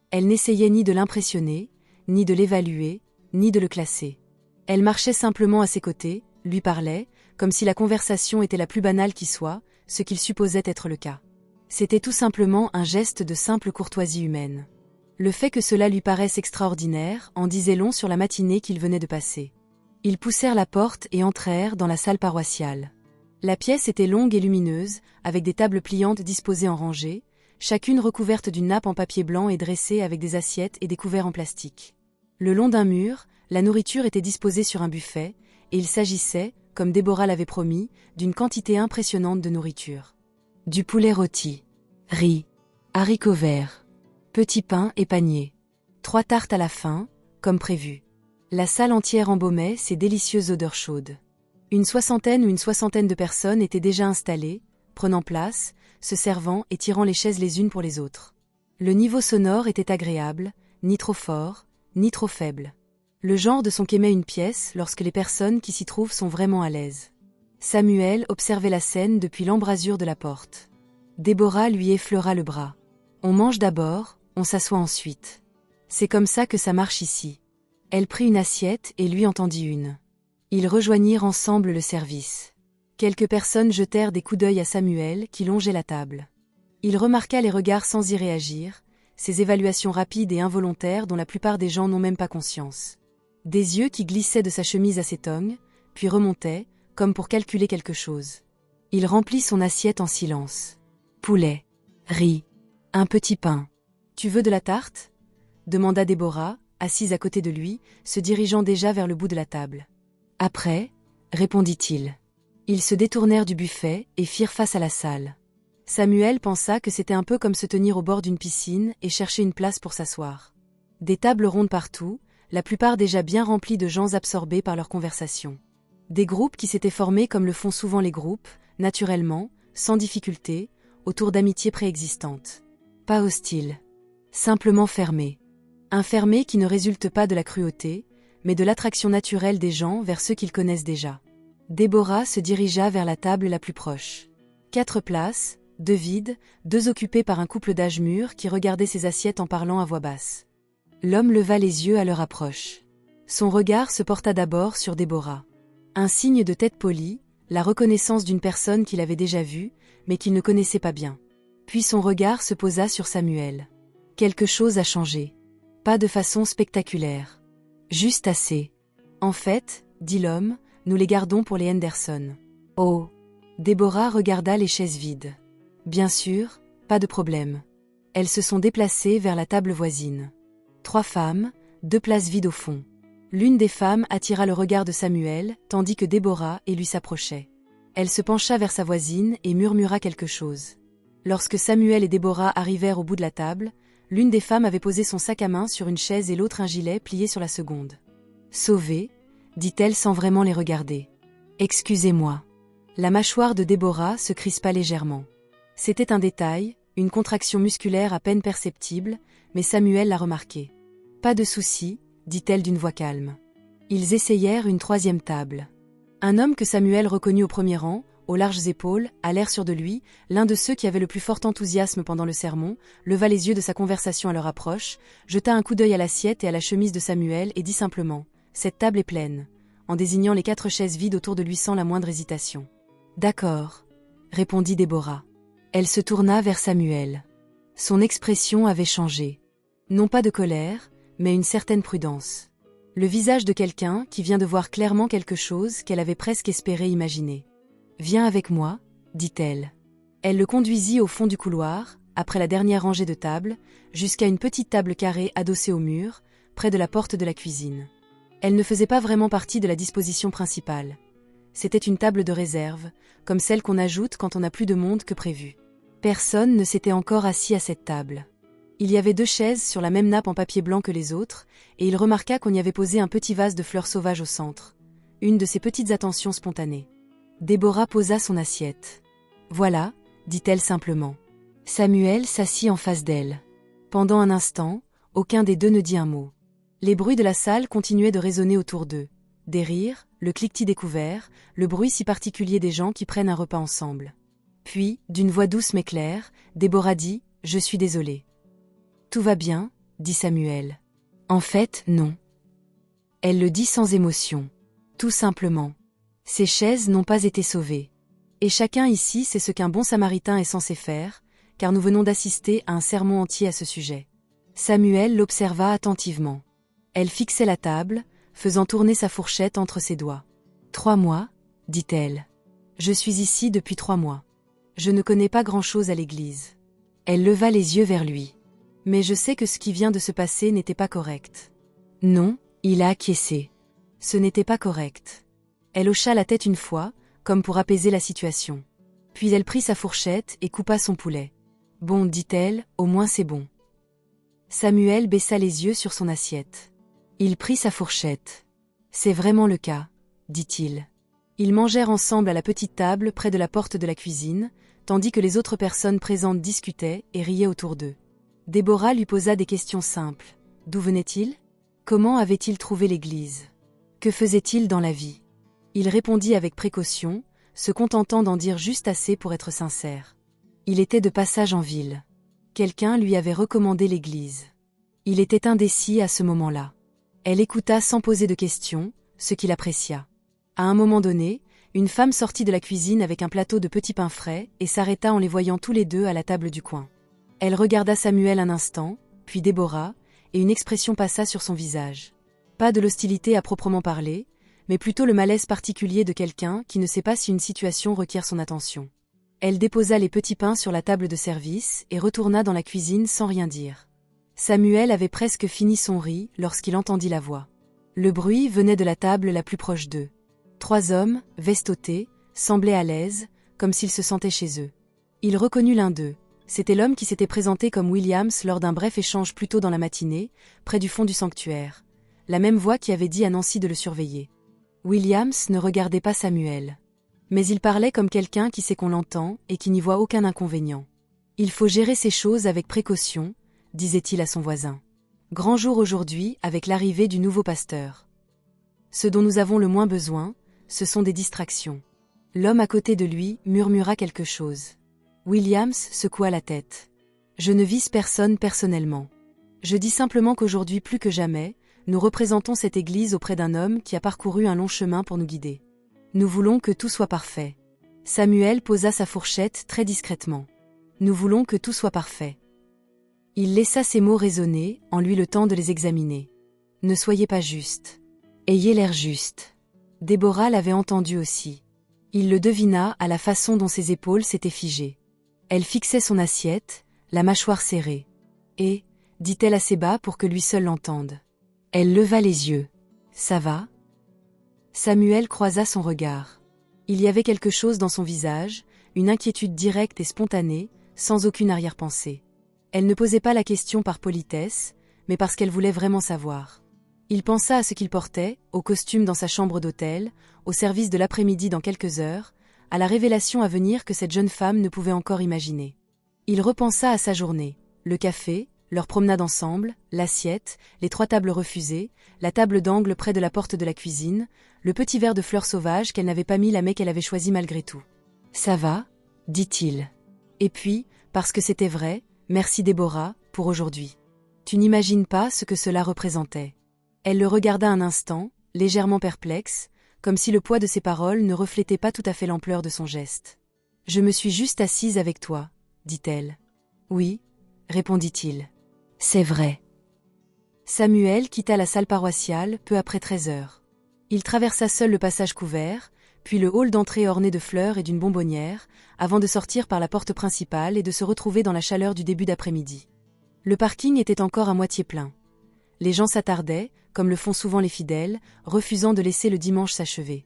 Elle n'essayait ni de l'impressionner, ni de l'évaluer, ni de le classer. Elle marchait simplement à ses côtés, lui parlait, comme si la conversation était la plus banale qui soit, ce qu'il supposait être le cas. C'était tout simplement un geste de simple courtoisie humaine. Le fait que cela lui paraisse extraordinaire en disait long sur la matinée qu'ils venaient de passer. Ils poussèrent la porte et entrèrent dans la salle paroissiale. La pièce était longue et lumineuse, avec des tables pliantes disposées en rangées, chacune recouverte d'une nappe en papier blanc et dressée avec des assiettes et des couverts en plastique. Le long d'un mur, la nourriture était disposée sur un buffet, et il s'agissait, comme Déborah l'avait promis, d'une quantité impressionnante de nourriture. Du poulet rôti, riz, haricots verts, petits pains et paniers. 3 tartes à la fin, comme prévu. La salle entière embaumait ces délicieuses odeurs chaudes. Une soixantaine ou une soixantaine de personnes étaient déjà installées, prenant place, se servant et tirant les chaises les unes pour les autres. Le niveau sonore était agréable, ni trop fort, ni trop faible. Le genre de son qu'émet une pièce lorsque les personnes qui s'y trouvent sont vraiment à l'aise. Samuel observait la scène depuis l'embrasure de la porte. Déborah lui effleura le bras. On mange d'abord, on s'assoit ensuite. C'est comme ça que ça marche ici. Elle prit une assiette et lui en tendit une. Ils rejoignirent ensemble le service. Quelques personnes jetèrent des coups d'œil à Samuel qui longeait la table. Il remarqua les regards sans y réagir, ces évaluations rapides et involontaires dont la plupart des gens n'ont même pas conscience. Des yeux qui glissaient de sa chemise à ses tongs, puis remontaient, comme pour calculer quelque chose. Il remplit son assiette en silence. Poulet, riz, un petit pain. Tu veux de la tarte ? Demanda Déborah, assise à côté de lui, se dirigeant déjà vers le bout de la table. Après, répondit-il. Ils se détournèrent du buffet et firent face à la salle. Samuel pensa que c'était un peu comme se tenir au bord d'une piscine et chercher une place pour s'asseoir. Des tables rondes partout, la plupart déjà bien remplies de gens absorbés par leur conversation. Des groupes qui s'étaient formés comme le font souvent les groupes, naturellement, sans difficulté, autour d'amitiés préexistantes. Pas hostiles. Simplement fermés. Un fermé qui ne résulte pas de la cruauté, mais de l'attraction naturelle des gens vers ceux qu'ils connaissent déjà. Déborah se dirigea vers la table la plus proche. 4 places, 2 vides, 2 occupées par un couple d'âge mûr qui regardait ses assiettes en parlant à voix basse. L'homme leva les yeux à leur approche. Son regard se porta d'abord sur Déborah. Un signe de tête polie, la reconnaissance d'une personne qu'il avait déjà vue, mais qu'il ne connaissait pas bien. Puis son regard se posa sur Samuel. Quelque chose a changé. Pas de façon spectaculaire. Juste assez. En fait, dit l'homme, nous les gardons pour les Henderson. Oh. Déborah regarda les chaises vides. Bien sûr, pas de problème. Elles se sont déplacées vers la table voisine. 3 femmes, 2 places vides au fond. L'une des femmes attira le regard de Samuel, tandis que Déborah et lui s'approchaient. Elle se pencha vers sa voisine et murmura quelque chose. Lorsque Samuel et Déborah arrivèrent au bout de la table, l'une des femmes avait posé son sac à main sur une chaise et l'autre un gilet plié sur la seconde. « Sauvée » dit-elle sans vraiment les regarder. « Excusez-moi. » La mâchoire de Déborah se crispa légèrement. C'était un détail, une contraction musculaire à peine perceptible, mais Samuel l'a remarqué. « Pas de souci, » dit-elle d'une voix calme. Ils essayèrent une 3e table. Un homme que Samuel reconnut au premier rang, aux larges épaules, à l'air sûr de lui, l'un de ceux qui avaient le plus fort enthousiasme pendant le sermon, leva les yeux de sa conversation à leur approche, jeta un coup d'œil à l'assiette et à la chemise de Samuel et dit simplement « Cette table est pleine », en désignant les 4 chaises vides autour de lui sans la moindre hésitation. « D'accord », répondit Déborah. Elle se tourna vers Samuel. Son expression avait changé. Non pas de colère, mais une certaine prudence. Le visage de quelqu'un qui vient de voir clairement quelque chose qu'elle avait presque espéré imaginer. « Viens avec moi », dit-elle. Elle le conduisit au fond du couloir, après la dernière rangée de tables, jusqu'à une petite table carrée adossée au mur, près de la porte de la cuisine. Elle ne faisait pas vraiment partie de la disposition principale. C'était une table de réserve, comme celle qu'on ajoute quand on a plus de monde que prévu. Personne ne s'était encore assis à cette table. Il y avait 2 chaises sur la même nappe en papier blanc que les autres, et il remarqua qu'on y avait posé un petit vase de fleurs sauvages au centre. Une de ces petites attentions spontanées. Déborah posa son assiette. « Voilà », dit-elle simplement. Samuel s'assit en face d'elle. Pendant un instant, aucun des deux ne dit un mot. Les bruits de la salle continuaient de résonner autour d'eux. Des rires, le cliquetis des couverts, le bruit si particulier des gens qui prennent un repas ensemble. Puis, d'une voix douce mais claire, Déborah dit « Je suis désolée. » « Tout va bien ?» dit Samuel. « En fait, non. » Elle le dit sans émotion. Tout simplement. Ces chaises n'ont pas été sauvées. Et chacun ici sait ce qu'un bon samaritain est censé faire, car nous venons d'assister à un sermon entier à ce sujet. Samuel l'observa attentivement. Elle fixait la table, faisant tourner sa fourchette entre ses doigts. « 3 mois, dit-elle. Je suis ici depuis 3 mois. Je ne connais pas grand-chose à l'église. » Elle leva les yeux vers lui. « Mais je sais que ce qui vient de se passer n'était pas correct. » « Non, il a acquiescé. Ce n'était pas correct. » Elle hocha la tête une fois, comme pour apaiser la situation. Puis elle prit sa fourchette et coupa son poulet. « Bon, dit-elle, au moins c'est bon. » Samuel baissa les yeux sur son assiette. Il prit sa fourchette. « C'est vraiment le cas, » dit-il. Ils mangèrent ensemble à la petite table près de la porte de la cuisine, tandis que les autres personnes présentes discutaient et riaient autour d'eux. Déborah lui posa des questions simples. D'où venait-il? Comment avait-il trouvé l'église? Que faisait-il dans la vie? Il répondit avec précaution, se contentant d'en dire juste assez pour être sincère. Il était de passage en ville. Quelqu'un lui avait recommandé l'église. Il était indécis à ce moment-là. Elle écouta sans poser de questions, ce qu'il apprécia. À un moment donné, une femme sortit de la cuisine avec un plateau de petits pains frais et s'arrêta en les voyant tous les deux à la table du coin. Elle regarda Samuel un instant, puis Déborah, et une expression passa sur son visage. Pas de l'hostilité à proprement parler, mais plutôt le malaise particulier de quelqu'un qui ne sait pas si une situation requiert son attention. Elle déposa les petits pains sur la table de service et retourna dans la cuisine sans rien dire. Samuel avait presque fini son riz lorsqu'il entendit la voix. Le bruit venait de la table la plus proche d'eux. 3 hommes, vestotés, semblaient à l'aise, comme s'ils se sentaient chez eux. Il reconnut l'un d'eux. C'était l'homme qui s'était présenté comme Williams lors d'un bref échange plus tôt dans la matinée, près du fond du sanctuaire. La même voix qui avait dit à Nancy de le surveiller. Williams ne regardait pas Samuel. Mais il parlait comme quelqu'un qui sait qu'on l'entend et qui n'y voit aucun inconvénient. « Il faut gérer ces choses avec précaution », disait-il à son voisin. « Grand jour aujourd'hui avec l'arrivée du nouveau pasteur. Ce dont nous avons le moins besoin, ce sont des distractions. » L'homme à côté de lui murmura quelque chose. Williams secoua la tête. « Je ne vise personne personnellement. Je dis simplement qu'aujourd'hui plus que jamais, nous représentons cette Église auprès d'un homme qui a parcouru un long chemin pour nous guider. Nous voulons que tout soit parfait. » Samuel posa sa fourchette très discrètement. « Nous voulons que tout soit parfait. » Il laissa ces mots résonner, en lui le temps de les examiner. « Ne soyez pas juste. Ayez l'air juste. » Déborah l'avait entendu aussi. Il le devina à la façon dont ses épaules s'étaient figées. Elle fixait son assiette, la mâchoire serrée. « Et » dit-elle assez bas pour que lui seul l'entende. Elle leva les yeux. « Ça va ?» Samuel croisa son regard. Il y avait quelque chose dans son visage, une inquiétude directe et spontanée, sans aucune arrière-pensée. Elle ne posait pas la question par politesse, mais parce qu'elle voulait vraiment savoir. Il pensa à ce qu'il portait, au costume dans sa chambre d'hôtel, au service de l'après-midi dans quelques heures, à la révélation à venir que cette jeune femme ne pouvait encore imaginer. Il repensa à sa journée, le café, leur promenade ensemble, l'assiette, les 3 tables refusées, la table d'angle près de la porte de la cuisine, le petit verre de fleurs sauvages qu'elle n'avait pas mis là mais qu'elle avait choisi malgré tout. « Ça va ?» dit-il. Et puis, parce que c'était vrai, « Merci Déborah, pour aujourd'hui. Tu n'imagines pas ce que cela représentait. » Elle le regarda un instant, légèrement perplexe, comme si le poids de ses paroles ne reflétait pas tout à fait l'ampleur de son geste. « Je me suis juste assise avec toi, » dit-elle. « Oui, » répondit-il. « C'est vrai. » Samuel quitta la salle paroissiale peu après 13 heures. Il traversa seul le passage couvert, puis le hall d'entrée orné de fleurs et d'une bonbonnière, avant de sortir par la porte principale et de se retrouver dans la chaleur du début d'après-midi. Le parking était encore à moitié plein. Les gens s'attardaient, comme le font souvent les fidèles, refusant de laisser le dimanche s'achever.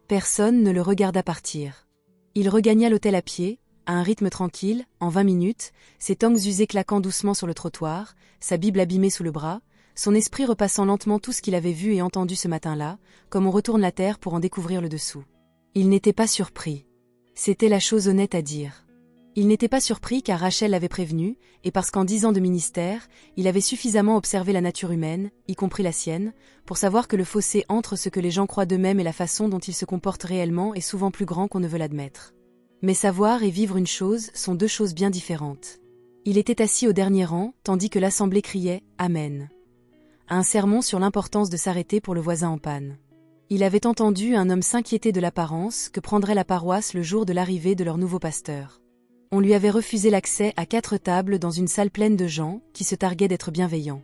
Personne ne le regarda partir. Il regagna l'hôtel à pied, à un rythme tranquille, en 20 minutes, ses tongs usés claquant doucement sur le trottoir, sa Bible abîmée sous le bras, son esprit repassant lentement tout ce qu'il avait vu et entendu ce matin-là, comme on retourne la terre pour en découvrir le dessous. Il n'était pas surpris. C'était la chose honnête à dire. Il n'était pas surpris car Rachel l'avait prévenu, et parce qu'en 10 ans de ministère, il avait suffisamment observé la nature humaine, y compris la sienne, pour savoir que le fossé entre ce que les gens croient d'eux-mêmes et la façon dont ils se comportent réellement est souvent plus grand qu'on ne veut l'admettre. Mais savoir et vivre une chose sont deux choses bien différentes. Il était assis au dernier rang, tandis que l'assemblée criait « Amen » à un sermon sur l'importance de s'arrêter pour le voisin en panne. Il avait entendu un homme s'inquiéter de l'apparence que prendrait la paroisse le jour de l'arrivée de leur nouveau pasteur. On lui avait refusé l'accès à 4 tables dans une salle pleine de gens qui se targuaient d'être bienveillants.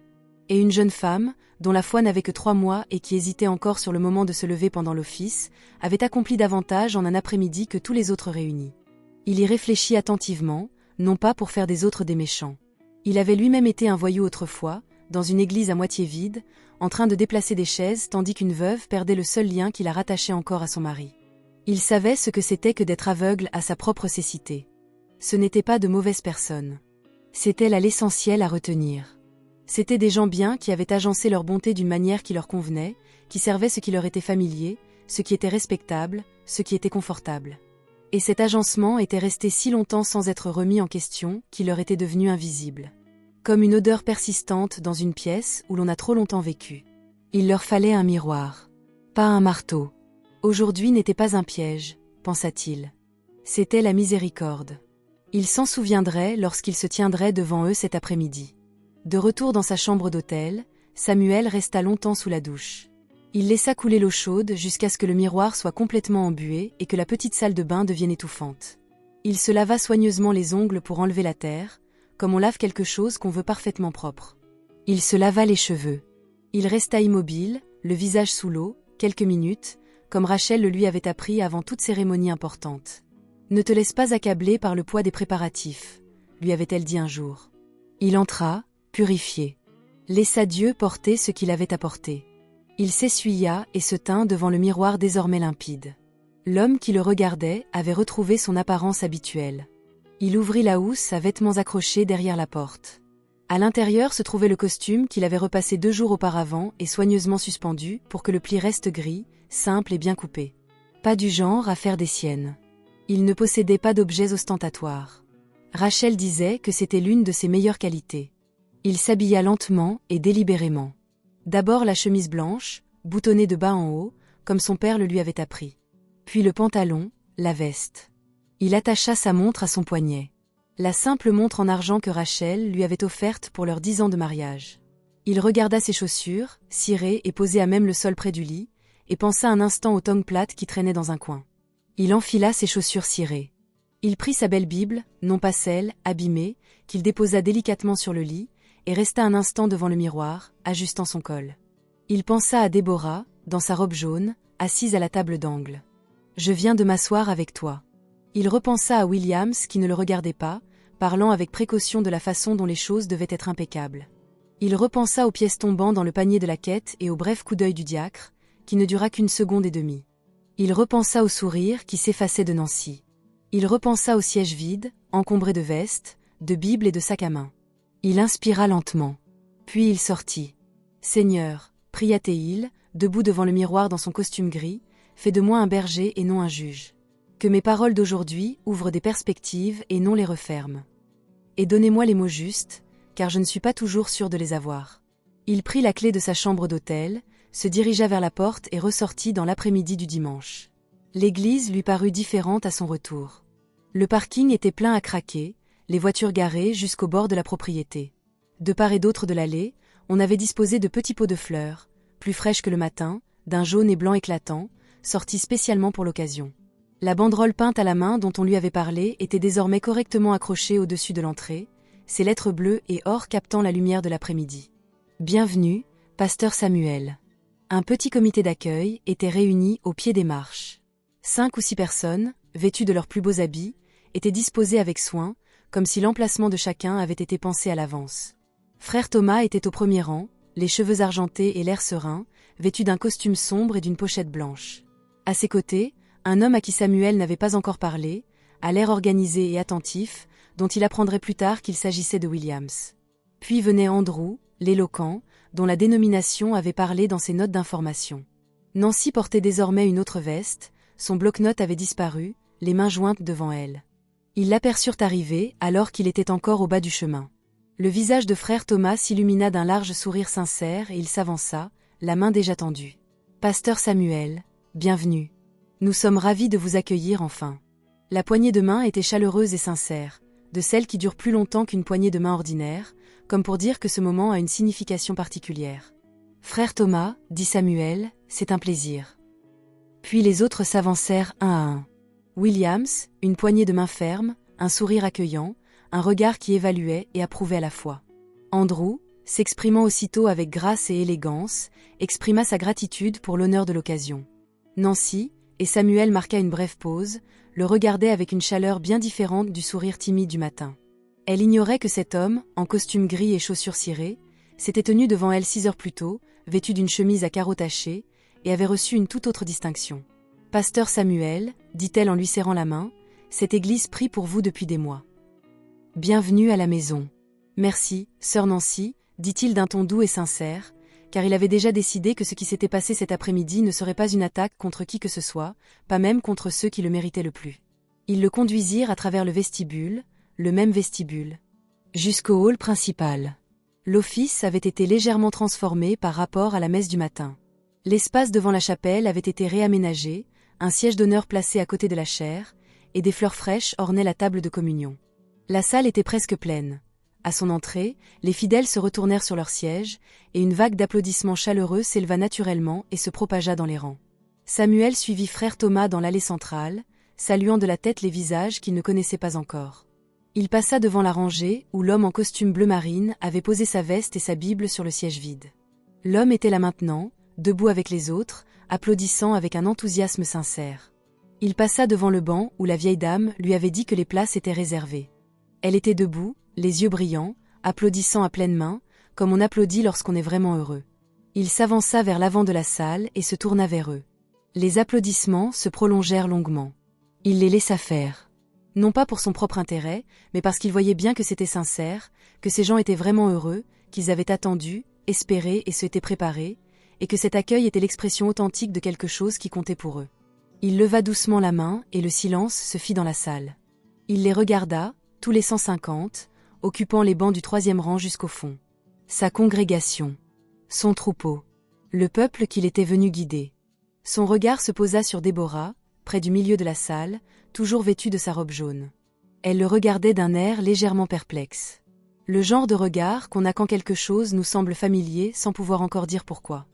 Et une jeune femme, dont la foi n'avait que 3 mois et qui hésitait encore sur le moment de se lever pendant l'office, avait accompli davantage en un après-midi que tous les autres réunis. Il y réfléchit attentivement, non pas pour faire des autres des méchants. Il avait lui-même été un voyou autrefois, dans une église à moitié vide, en train de déplacer des chaises tandis qu'une veuve perdait le seul lien qui la rattachait encore à son mari. Il savait ce que c'était que d'être aveugle à sa propre cécité. Ce n'étaient pas de mauvaises personnes. C'était là l'essentiel à retenir. C'étaient des gens bien qui avaient agencé leur bonté d'une manière qui leur convenait, qui servait ce qui leur était familier, ce qui était respectable, ce qui était confortable. Et cet agencement était resté si longtemps sans être remis en question qu'il leur était devenu invisible. Comme une odeur persistante dans une pièce où l'on a trop longtemps vécu. Il leur fallait un miroir. Pas un marteau. Aujourd'hui n'était pas un piège, pensa-t-il. C'était la miséricorde. Il s'en souviendrait lorsqu'il se tiendrait devant eux cet après-midi. De retour dans sa chambre d'hôtel, Samuel resta longtemps sous la douche. Il laissa couler l'eau chaude jusqu'à ce que le miroir soit complètement embué et que la petite salle de bain devienne étouffante. Il se lava soigneusement les ongles pour enlever la terre, comme on lave quelque chose qu'on veut parfaitement propre. Il se lava les cheveux. Il resta immobile, le visage sous l'eau, quelques minutes, comme Rachel le lui avait appris avant toute cérémonie importante. « Ne te laisse pas accabler par le poids des préparatifs », lui avait-elle dit un jour. Il entra, purifié. Laissa Dieu porter ce qu'il avait apporté. Il s'essuya et se tint devant le miroir désormais limpide. L'homme qui le regardait avait retrouvé son apparence habituelle. Il ouvrit la housse à vêtements accrochés derrière la porte. À l'intérieur se trouvait le costume qu'il avait repassé 2 jours auparavant et soigneusement suspendu pour que le pli reste gris, simple et bien coupé. Pas du genre à faire des siennes. Il ne possédait pas d'objets ostentatoires. Rachel disait que c'était l'une de ses meilleures qualités. Il s'habilla lentement et délibérément. D'abord la chemise blanche, boutonnée de bas en haut, comme son père le lui avait appris. Puis le pantalon, la veste. Il attacha sa montre à son poignet. La simple montre en argent que Rachel lui avait offerte pour leurs 10 ans de mariage. Il regarda ses chaussures, cirées et posées à même le sol près du lit, et pensa un instant aux tongs plates qui traînaient dans un coin. Il enfila ses chaussures cirées. Il prit sa belle Bible, non pas celle, abîmée, qu'il déposa délicatement sur le lit, et resta un instant devant le miroir, ajustant son col. Il pensa à Déborah, dans sa robe jaune, assise à la table d'angle. « Je viens de m'asseoir avec toi. » Il repensa à Williams qui ne le regardait pas, parlant avec précaution de la façon dont les choses devaient être impeccables. Il repensa aux pièces tombant dans le panier de la quête et au bref coup d'œil du diacre, qui ne dura qu'1 seconde et demie. Il repensa au sourire qui s'effaçait de Nancy. Il repensa au siège vide, encombré de vestes, de bibles et de sacs à main. Il inspira lentement. Puis il sortit. « Seigneur, pria-t-il, debout devant le miroir dans son costume gris, fais de moi un berger et non un juge. Que mes paroles d'aujourd'hui ouvrent des perspectives et non les referment. Et donnez-moi les mots justes, car je ne suis pas toujours sûr de les avoir. » Il prit la clé de sa chambre d'hôtel, se dirigea vers la porte et ressortit dans l'après-midi du dimanche. L'église lui parut différente à son retour. Le parking était plein à craquer, les voitures garées jusqu'au bord de la propriété. De part et d'autre de l'allée, on avait disposé de petits pots de fleurs, plus fraîches que le matin, d'un jaune et blanc éclatant, sortis spécialement pour l'occasion. La banderole peinte à la main dont on lui avait parlé était désormais correctement accrochée au-dessus de l'entrée, ses lettres bleues et or captant la lumière de l'après-midi. Bienvenue, pasteur Samuel. Un petit comité d'accueil était réuni au pied des marches. 5 ou 6 personnes, vêtues de leurs plus beaux habits, étaient disposées avec soin, comme si l'emplacement de chacun avait été pensé à l'avance. Frère Thomas était au premier rang, les cheveux argentés et l'air serein, vêtu d'un costume sombre et d'une pochette blanche. À ses côtés, un homme à qui Samuel n'avait pas encore parlé, à l'air organisé et attentif, dont il apprendrait plus tard qu'il s'agissait de Williams. Puis venait Andrew, l'éloquent, dont la dénomination avait parlé dans ses notes d'information. Nancy portait désormais une autre veste, son bloc-notes avait disparu, les mains jointes devant elle. Ils l'aperçurent arriver alors qu'il était encore au bas du chemin. Le visage de frère Thomas s'illumina d'un large sourire sincère et il s'avança, la main déjà tendue. « Pasteur Samuel, bienvenue. Nous sommes ravis de vous accueillir enfin. » La poignée de main était chaleureuse et sincère, de celles qui durent plus longtemps qu'une poignée de main ordinaire, comme pour dire que ce moment a une signification particulière. « Frère Thomas, dit Samuel, c'est un plaisir. » Puis les autres s'avancèrent un à un. Williams, une poignée de main ferme, un sourire accueillant, un regard qui évaluait et approuvait à la fois. Andrew, s'exprimant aussitôt avec grâce et élégance, exprima sa gratitude pour l'honneur de l'occasion. Nancy, et Samuel marqua une brève pause, le regardait avec une chaleur bien différente du sourire timide du matin. Elle ignorait que cet homme, en costume gris et chaussures cirées, s'était tenu devant elle 6 heures plus tôt, vêtu d'une chemise à carreaux tachés, et avait reçu une toute autre distinction. « Pasteur Samuel, dit-elle en lui serrant la main, cette église prie pour vous depuis des mois. Bienvenue à la maison. Merci, sœur Nancy, dit-il d'un ton doux et sincère, car il avait déjà décidé que ce qui s'était passé cet après-midi ne serait pas une attaque contre qui que ce soit, pas même contre ceux qui le méritaient le plus. Ils le conduisirent à travers le vestibule, le même vestibule, jusqu'au hall principal. L'office avait été légèrement transformé par rapport à la messe du matin. L'espace devant la chapelle avait été réaménagé, un siège d'honneur placé à côté de la chaire, et des fleurs fraîches ornaient la table de communion. La salle était presque pleine. À son entrée, les fidèles se retournèrent sur leurs sièges, et une vague d'applaudissements chaleureux s'éleva naturellement et se propagea dans les rangs. Samuel suivit frère Thomas dans l'allée centrale, saluant de la tête les visages qu'il ne connaissait pas encore. Il passa devant la rangée où l'homme en costume bleu marine avait posé sa veste et sa Bible sur le siège vide. L'homme était là maintenant, debout avec les autres, applaudissant avec un enthousiasme sincère. Il passa devant le banc où la vieille dame lui avait dit que les places étaient réservées. Elle était debout, les yeux brillants, applaudissant à pleine main, comme on applaudit lorsqu'on est vraiment heureux. Il s'avança vers l'avant de la salle et se tourna vers eux. Les applaudissements se prolongèrent longuement. Il les laissa faire. Non pas pour son propre intérêt, mais parce qu'il voyait bien que c'était sincère, que ces gens étaient vraiment heureux, qu'ils avaient attendu, espéré et s'étaient préparés, et que cet accueil était l'expression authentique de quelque chose qui comptait pour eux. Il leva doucement la main et le silence se fit dans la salle. Il les regarda, tous les 150, occupant les bancs du 3e rang jusqu'au fond. Sa congrégation. Son troupeau. Le peuple qu'il était venu guider. Son regard se posa sur Déborah, près du milieu de la salle, toujours vêtue de sa robe jaune. Elle le regardait d'un air légèrement perplexe. Le genre de regard qu'on a quand quelque chose nous semble familier sans pouvoir encore dire pourquoi.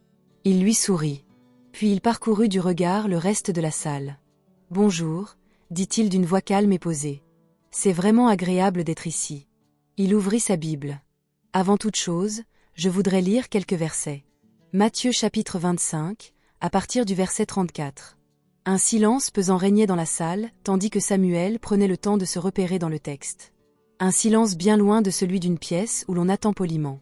Il lui sourit. Puis il parcourut du regard le reste de la salle. « Bonjour, dit-il d'une voix calme et posée. C'est vraiment agréable d'être ici. » Il ouvrit sa Bible. « Avant toute chose, je voudrais lire quelques versets. » Matthieu chapitre 25, à partir du verset 34. Un silence pesant régnait dans la salle, tandis que Samuel prenait le temps de se repérer dans le texte. Un silence bien loin de celui d'une pièce où l'on attend poliment.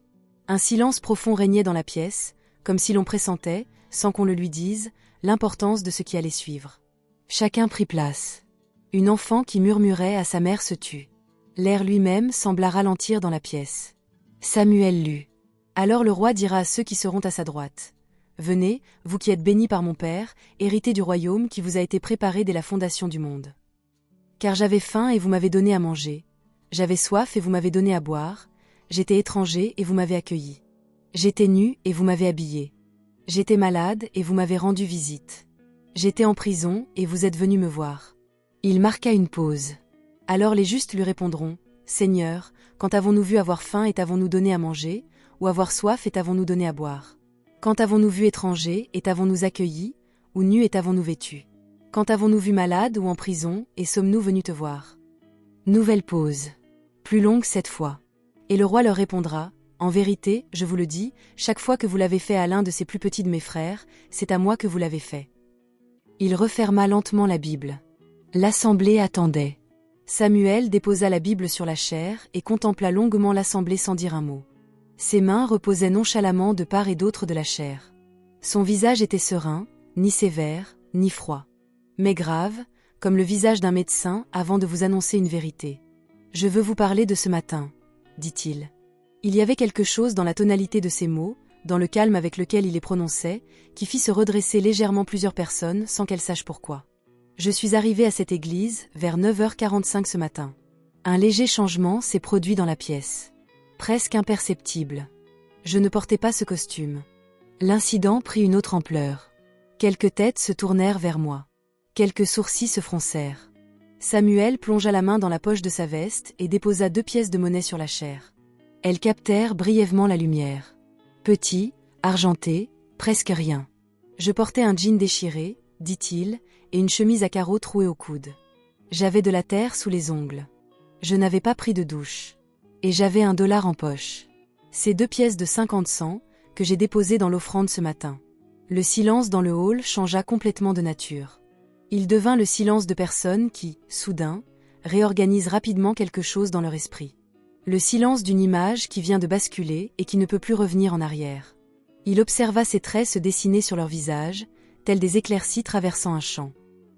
Un silence profond régnait dans la pièce, comme si l'on pressentait, sans qu'on le lui dise, l'importance de ce qui allait suivre. Chacun prit place. Une enfant qui murmurait à sa mère se tut. L'air lui-même sembla ralentir dans la pièce. Samuel lut. Alors le roi dira à ceux qui seront à sa droite. Venez, vous qui êtes bénis par mon Père, héritez du royaume qui vous a été préparé dès la fondation du monde. Car j'avais faim et vous m'avez donné à manger. J'avais soif et vous m'avez donné à boire. J'étais étranger et vous m'avez accueilli. J'étais nu et vous m'avez habillé. J'étais malade et vous m'avez rendu visite. J'étais en prison et vous êtes venu me voir. Il marqua une pause. Alors les justes lui répondront, Seigneur, quand avons-nous vu avoir faim et t'avons-nous donné à manger, ou avoir soif et t'avons-nous donné à boire? Quand avons-nous vu étranger et t'avons-nous accueilli, ou nu et t'avons-nous vêtu? Quand avons-nous vu malade ou en prison et sommes-nous venus te voir? Nouvelle pause. Plus longue cette fois. Et le roi leur répondra, En vérité, je vous le dis, chaque fois que vous l'avez fait à l'un de ces plus petits de mes frères, c'est à moi que vous l'avez fait. Il referma lentement la Bible. L'assemblée attendait. Samuel déposa la Bible sur la chaire et contempla longuement l'assemblée sans dire un mot. Ses mains reposaient nonchalamment de part et d'autre de la chaire. Son visage était serein, ni sévère, ni froid. Mais grave, comme le visage d'un médecin avant de vous annoncer une vérité. « Je veux vous parler de ce matin, » dit-il. Il y avait quelque chose dans la tonalité de ses mots, dans le calme avec lequel il les prononçait, qui fit se redresser légèrement plusieurs personnes sans qu'elles sachent pourquoi. Je suis arrivé à cette église vers 9h45 ce matin. Un léger changement s'est produit dans la pièce. Presque imperceptible. Je ne portais pas ce costume. L'incident prit une autre ampleur. Quelques têtes se tournèrent vers moi. Quelques sourcils se froncèrent. Samuel plongea la main dans la poche de sa veste et déposa 2 pièces de monnaie sur la chaire. Elles captèrent brièvement la lumière. Petit, argenté, presque rien. Je portais un jean déchiré, dit-il, et une chemise à carreaux trouée au coude. J'avais de la terre sous les ongles. Je n'avais pas pris de douche. Et j'avais $1 en poche. Ces 2 pièces de 50 cents que j'ai déposées dans l'offrande ce matin. Le silence dans le hall changea complètement de nature. Il devint le silence de personnes qui, soudain, réorganisent rapidement quelque chose dans leur esprit. Le silence d'une image qui vient de basculer et qui ne peut plus revenir en arrière. Il observa ses traits se dessiner sur leur visage, tels des éclaircies traversant un champ.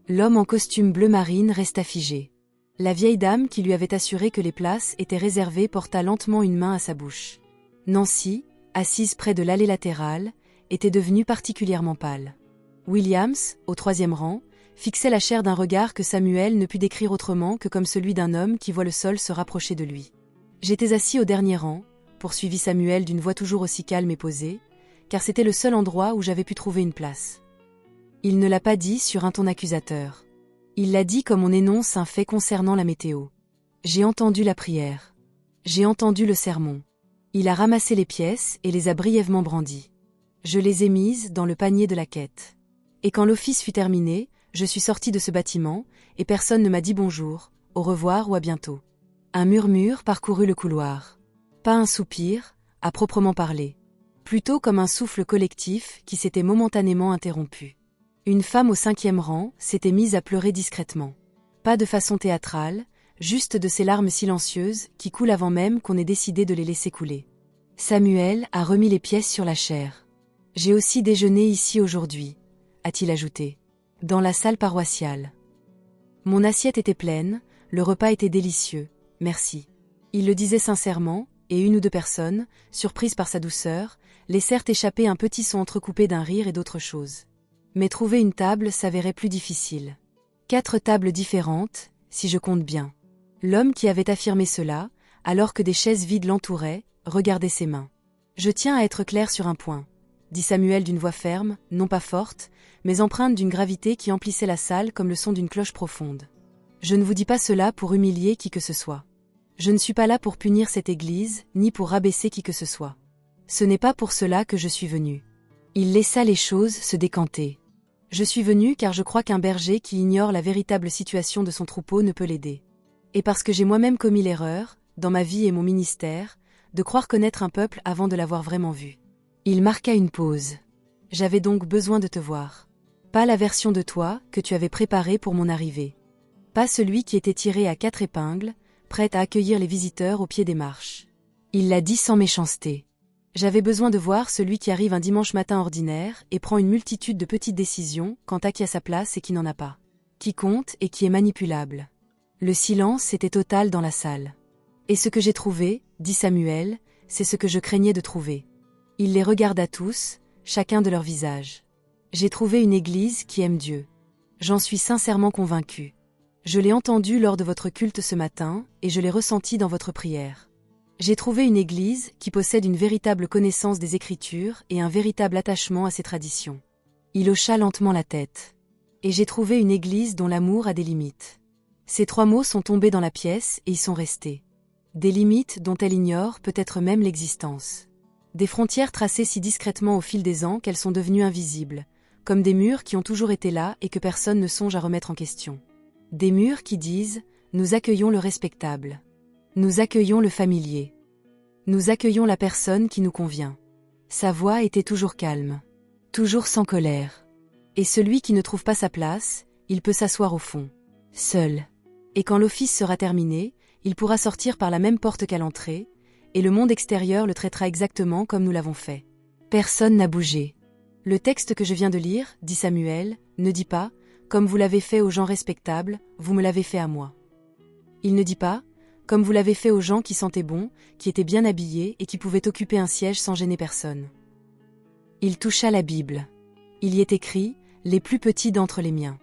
L'homme en costume bleu marine resta figé. La vieille dame qui lui avait assuré que les places étaient réservées porta lentement une main à sa bouche. Nancy, assise près de l'allée latérale, était devenue particulièrement pâle. Williams, au 3e rang, fixait la chair d'un regard que Samuel ne put décrire autrement que comme celui d'un homme qui voit le sol se rapprocher de lui. J'étais assis au dernier rang, poursuivit Samuel d'une voix toujours aussi calme et posée, car c'était le seul endroit où j'avais pu trouver une place. Il ne l'a pas dit sur un ton accusateur. Il l'a dit comme on énonce un fait concernant la météo. J'ai entendu la prière. J'ai entendu le sermon. Il a ramassé les pièces et les a brièvement brandies. Je les ai mises dans le panier de la quête. Et quand l'office fut terminé, je suis sorti de ce bâtiment, et personne ne m'a dit bonjour, au revoir ou à bientôt. Un murmure parcourut le couloir. Pas un soupir, à proprement parler. Plutôt comme un souffle collectif qui s'était momentanément interrompu. Une femme au 5e rang s'était mise à pleurer discrètement. Pas de façon théâtrale, juste de ces larmes silencieuses qui coulent avant même qu'on ait décidé de les laisser couler. Samuel a remis les pièces sur la chaire. « J'ai aussi déjeuné ici aujourd'hui », a-t-il ajouté, dans la salle paroissiale. Mon assiette était pleine, le repas était délicieux, merci. Il le disait sincèrement, et 1 ou 2 personnes, surprises par sa douceur, laissèrent échapper un petit son entrecoupé d'un rire et d'autre chose. Mais trouver une table s'avérait plus difficile. 4 tables différentes, si je compte bien. L'homme qui avait affirmé cela, alors que des chaises vides l'entouraient, regardait ses mains. « Je tiens à être clair sur un point », dit Samuel d'une voix ferme, non pas forte, mais empreinte d'une gravité qui emplissait la salle comme le son d'une cloche profonde. « Je ne vous dis pas cela pour humilier qui que ce soit. Je ne suis pas là pour punir cette église, ni pour rabaisser qui que ce soit. Ce n'est pas pour cela que je suis venu. » Il laissa les choses se décanter. Je suis venu car je crois qu'un berger qui ignore la véritable situation de son troupeau ne peut l'aider. Et parce que j'ai moi-même commis l'erreur, dans ma vie et mon ministère, de croire connaître un peuple avant de l'avoir vraiment vu. Il marqua une pause. J'avais donc besoin de te voir. Pas la version de toi que tu avais préparée pour mon arrivée. Pas celui qui était tiré à 4 épingles, prêt à accueillir les visiteurs au pied des marches. Il l'a dit sans méchanceté. J'avais besoin de voir celui qui arrive un dimanche matin ordinaire et prend une multitude de petites décisions quant à qui a sa place et qui n'en a pas. Qui compte et qui est manipulable. Le silence était total dans la salle. Et ce que j'ai trouvé, dit Samuel, c'est ce que je craignais de trouver. Il les regarda tous, chacun de leur visage. J'ai trouvé une église qui aime Dieu. J'en suis sincèrement convaincu. Je l'ai entendu lors de votre culte ce matin et je l'ai ressenti dans votre prière. J'ai trouvé une église qui possède une véritable connaissance des Écritures et un véritable attachement à ses traditions. Il hocha lentement la tête. Et j'ai trouvé une église dont l'amour a des limites. Ces 3 mots sont tombés dans la pièce et y sont restés. Des limites dont elle ignore peut-être même l'existence. Des frontières tracées si discrètement au fil des ans qu'elles sont devenues invisibles, comme des murs qui ont toujours été là et que personne ne songe à remettre en question. Des murs qui disent « Nous accueillons le respectable. Nous accueillons le familier. Nous accueillons la personne qui nous convient. » Sa voix était toujours calme, toujours sans colère. Et celui qui ne trouve pas sa place, il peut s'asseoir au fond, seul. Et quand l'office sera terminé, il pourra sortir par la même porte qu'à l'entrée, et le monde extérieur le traitera exactement comme nous l'avons fait. Personne n'a bougé. Le texte que je viens de lire, dit Samuel, ne dit pas « Comme vous l'avez fait aux gens respectables, vous me l'avez fait à moi ». Il ne dit pas « Comme vous l'avez fait aux gens qui sentaient bon, qui étaient bien habillés et qui pouvaient occuper un siège sans gêner personne ». Il toucha la Bible. Il y est écrit « Les plus petits d'entre les miens ».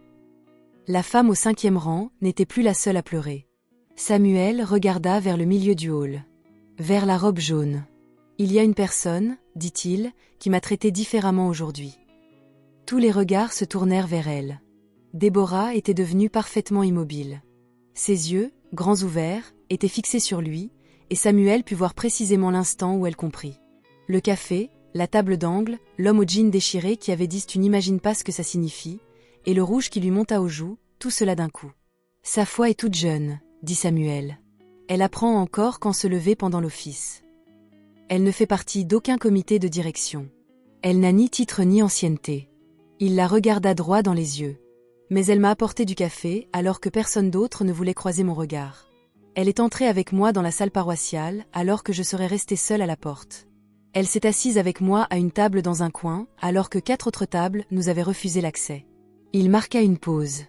La femme au 5e rang n'était plus la seule à pleurer. Samuel regarda vers le milieu du hall. Vers la robe jaune. Il y a une personne, dit-il, qui m'a traité différemment aujourd'hui. Tous les regards se tournèrent vers elle. Déborah était devenue parfaitement immobile. Ses yeux, grands ouverts, étaient fixés sur lui, et Samuel put voir précisément l'instant où elle comprit. Le café, la table d'angle, l'homme au jean déchiré qui avait dit « Tu n'imagines pas ce que ça signifie », et le rouge qui lui monta aux joues, tout cela d'un coup. « Sa foi est toute jeune », dit Samuel. « Elle apprend encore quand se lever pendant l'office. Elle ne fait partie d'aucun comité de direction. Elle n'a ni titre ni ancienneté. » Il la regarda droit dans les yeux. « Mais elle m'a apporté du café alors que personne d'autre ne voulait croiser mon regard. Elle est entrée avec moi dans la salle paroissiale alors que je serais restée seule à la porte. Elle s'est assise avec moi à une table dans un coin alors que 4 autres tables nous avaient refusé l'accès. » Il marqua une pause.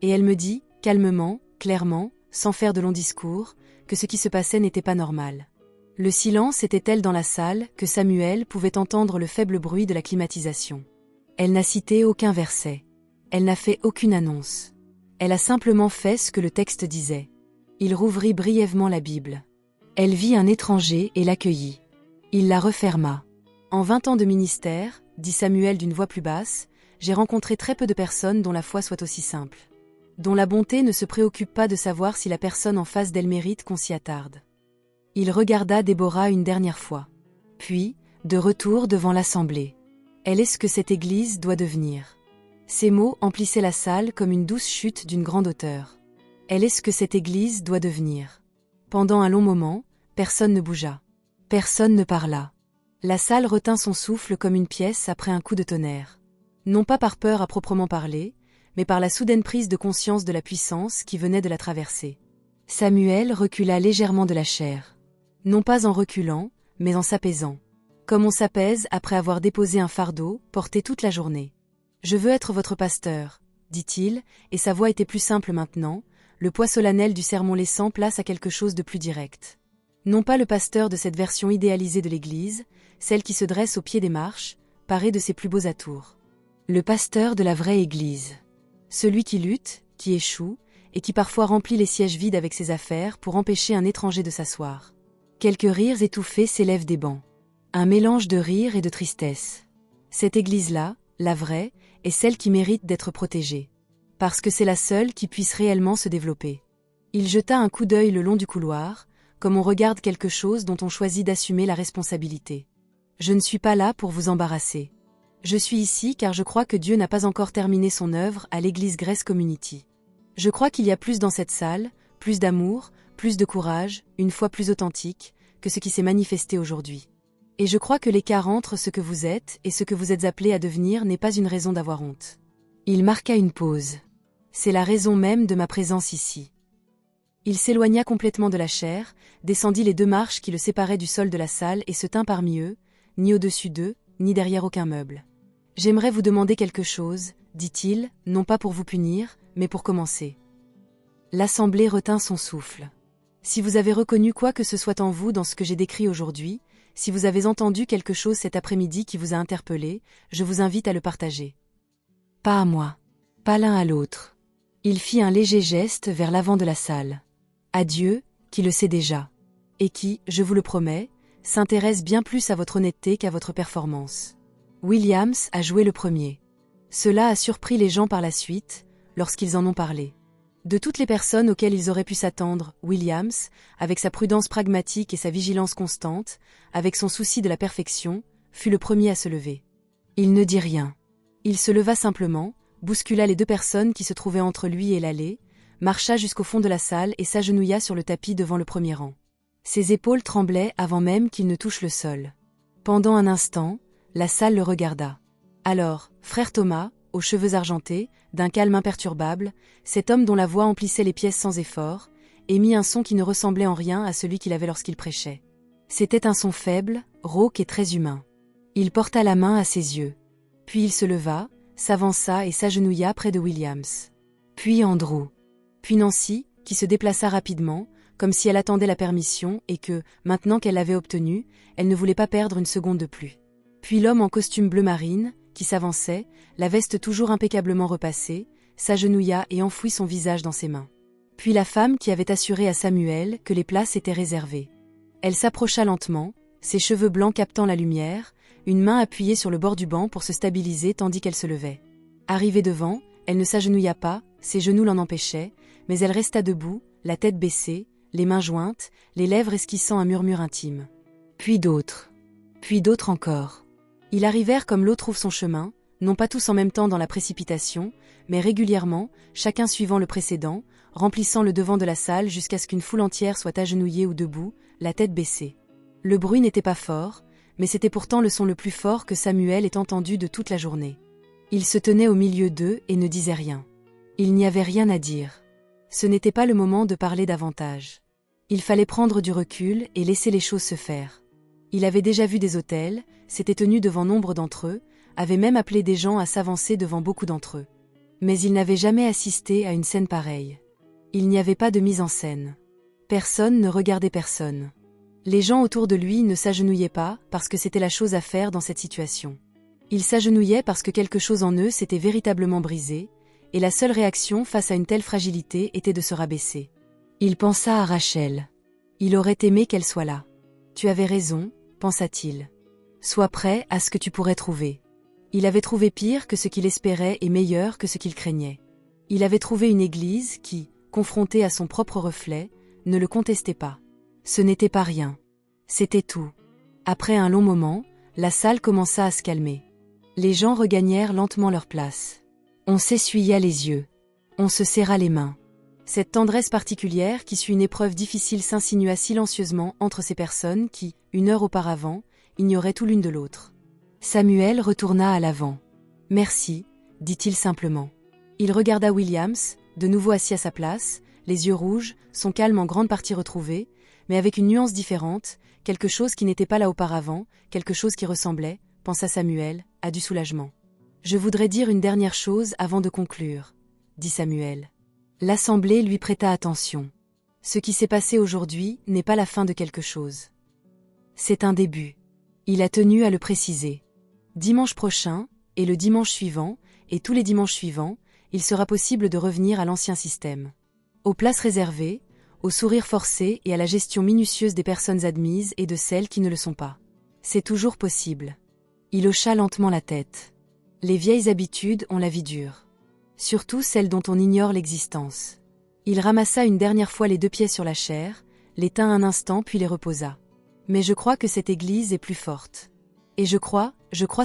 Et elle me dit, calmement, clairement, sans faire de longs discours, que ce qui se passait n'était pas normal. Le silence était tel dans la salle que Samuel pouvait entendre le faible bruit de la climatisation. Elle n'a cité aucun verset. Elle n'a fait aucune annonce. Elle a simplement fait ce que le texte disait. Il rouvrit brièvement la Bible. Elle vit un étranger et l'accueillit. Il la referma. En 20 ans de ministère, dit Samuel d'une voix plus basse, j'ai rencontré très peu de personnes dont la foi soit aussi simple. Dont la bonté ne se préoccupe pas de savoir si la personne en face d'elle mérite qu'on s'y attarde. Il regarda Déborah une dernière fois. Puis, de retour devant l'assemblée. Elle est ce que cette église doit devenir. Ces mots emplissaient la salle comme une douce chute d'une grande hauteur. Elle est ce que cette église doit devenir. Pendant un long moment, personne ne bougea. Personne ne parla. La salle retint son souffle comme une pièce après un coup de tonnerre. Non pas par peur à proprement parler, mais par la soudaine prise de conscience de la puissance qui venait de la traverser. Samuel recula légèrement de la chair. Non pas en reculant, mais en s'apaisant. Comme on s'apaise après avoir déposé un fardeau, porté toute la journée. « Je veux être votre pasteur », dit-il, et sa voix était plus simple maintenant, le poids solennel du sermon laissant place à quelque chose de plus direct. Non pas le pasteur de cette version idéalisée de l'Église, celle qui se dresse au pied des marches, parée de ses plus beaux atours. Le pasteur de la vraie Église. Celui qui lutte, qui échoue, et qui parfois remplit les sièges vides avec ses affaires pour empêcher un étranger de s'asseoir. Quelques rires étouffés s'élèvent des bancs. Un mélange de rire et de tristesse. Cette Église-là, la vraie, est celle qui mérite d'être protégée. Parce que c'est la seule qui puisse réellement se développer. Il jeta un coup d'œil le long du couloir, comme on regarde quelque chose dont on choisit d'assumer la responsabilité. Je ne suis pas là pour vous embarrasser. Je suis ici car je crois que Dieu n'a pas encore terminé son œuvre à l'Église Grace Community. Je crois qu'il y a plus dans cette salle, plus d'amour, plus de courage, une foi plus authentique, que ce qui s'est manifesté aujourd'hui. Et je crois que l'écart entre ce que vous êtes et ce que vous êtes appelé à devenir n'est pas une raison d'avoir honte. Il marqua une pause. C'est la raison même de ma présence ici. Il s'éloigna complètement de la chaire, descendit les 2 marches qui le séparaient du sol de la salle et se tint parmi eux, ni au-dessus d'eux, ni derrière aucun meuble. « J'aimerais vous demander quelque chose, dit-il, non pas pour vous punir, mais pour commencer. » L'assemblée retint son souffle. Si vous avez reconnu quoi que ce soit en vous dans ce que j'ai décrit aujourd'hui, si vous avez entendu quelque chose cet après-midi qui vous a interpellé, je vous invite à le partager. Pas à moi. Pas l'un à l'autre. Il fit un léger geste vers l'avant de la salle. À Dieu, qui le sait déjà. Et qui, je vous le promets, s'intéresse bien plus à votre honnêteté qu'à votre performance. Williams a joué le premier. Cela a surpris les gens par la suite, lorsqu'ils en ont parlé. De toutes les personnes auxquelles ils auraient pu s'attendre, Williams, avec sa prudence pragmatique et sa vigilance constante, avec son souci de la perfection, fut le premier à se lever. Il ne dit rien. Il se leva simplement, bouscula les 2 personnes qui se trouvaient entre lui et l'allée, marcha jusqu'au fond de la salle et s'agenouilla sur le tapis devant le premier rang. Ses épaules tremblaient avant même qu'il ne touche le sol. Pendant un instant, la salle le regarda. Alors, frère Thomas, aux cheveux argentés, d'un calme imperturbable, cet homme dont la voix emplissait les pièces sans effort, émit un son qui ne ressemblait en rien à celui qu'il avait lorsqu'il prêchait. C'était un son faible, rauque et très humain. Il porta la main à ses yeux. Puis il se leva, s'avança et s'agenouilla près de Williams. Puis Andrew. Puis Nancy, qui se déplaça rapidement, comme si elle attendait la permission et que, maintenant qu'elle l'avait obtenue, elle ne voulait pas perdre une seconde de plus. Puis l'homme en costume bleu marine, qui s'avançait, la veste toujours impeccablement repassée, s'agenouilla et enfouit son visage dans ses mains. Puis la femme qui avait assuré à Samuel que les places étaient réservées. Elle s'approcha lentement, ses cheveux blancs captant la lumière, une main appuyée sur le bord du banc pour se stabiliser tandis qu'elle se levait. Arrivée devant, elle ne s'agenouilla pas, ses genoux l'en empêchaient, mais elle resta debout, la tête baissée, les mains jointes, les lèvres esquissant un murmure intime. Puis d'autres encore. Ils arrivèrent comme l'eau trouve son chemin, non pas tous en même temps dans la précipitation, mais régulièrement, chacun suivant le précédent, remplissant le devant de la salle jusqu'à ce qu'une foule entière soit agenouillée ou debout, la tête baissée. Le bruit n'était pas fort, mais c'était pourtant le son le plus fort que Samuel ait entendu de toute la journée. Il se tenait au milieu d'eux et ne disait rien. Il n'y avait rien à dire. Ce n'était pas le moment de parler davantage. Il fallait prendre du recul et laisser les choses se faire. Il avait déjà vu des autels, s'était tenu devant nombre d'entre eux, avait même appelé des gens à s'avancer devant beaucoup d'entre eux. Mais il n'avait jamais assisté à une scène pareille. Il n'y avait pas de mise en scène. Personne ne regardait personne. Les gens autour de lui ne s'agenouillaient pas parce que c'était la chose à faire dans cette situation. Ils s'agenouillaient parce que quelque chose en eux s'était véritablement brisé, et la seule réaction face à une telle fragilité était de se rabaisser. Il pensa à Rachel. Il aurait aimé qu'elle soit là. Tu avais raison, pensa-t-il. Sois prêt à ce que tu pourrais trouver. Il avait trouvé pire que ce qu'il espérait et meilleur que ce qu'il craignait. Il avait trouvé une église qui, confrontée à son propre reflet, ne le contestait pas. Ce n'était pas rien. C'était tout. Après un long moment, la salle commença à se calmer. Les gens regagnèrent lentement leur place. On s'essuya les yeux. On se serra les mains. Cette tendresse particulière qui suit une épreuve difficile s'insinua silencieusement entre ces personnes qui, une heure auparavant, ignoraient tout l'une de l'autre. Samuel retourna à l'avant. « Merci », dit-il simplement. Il regarda Williams, de nouveau assis à sa place, les yeux rouges, son calme en grande partie retrouvé, mais avec une nuance différente, quelque chose qui n'était pas là auparavant, quelque chose qui ressemblait, pensa Samuel, à du soulagement. « Je voudrais dire une dernière chose avant de conclure », dit Samuel. L'assemblée lui prêta attention. Ce qui s'est passé aujourd'hui n'est pas la fin de quelque chose. C'est un début. Il a tenu à le préciser. Dimanche prochain, et le dimanche suivant, et tous les dimanches suivants, il sera possible de revenir à l'ancien système. Aux places réservées, au sourire forcé et à la gestion minutieuse des personnes admises et de celles qui ne le sont pas. C'est toujours possible. Il hocha lentement la tête. Les vieilles habitudes ont la vie dure. Surtout celles dont on ignore l'existence. Il ramassa une dernière fois les deux pieds sur la chaire, les tint un instant puis les reposa. Mais je crois que cette église est plus forte. Et je crois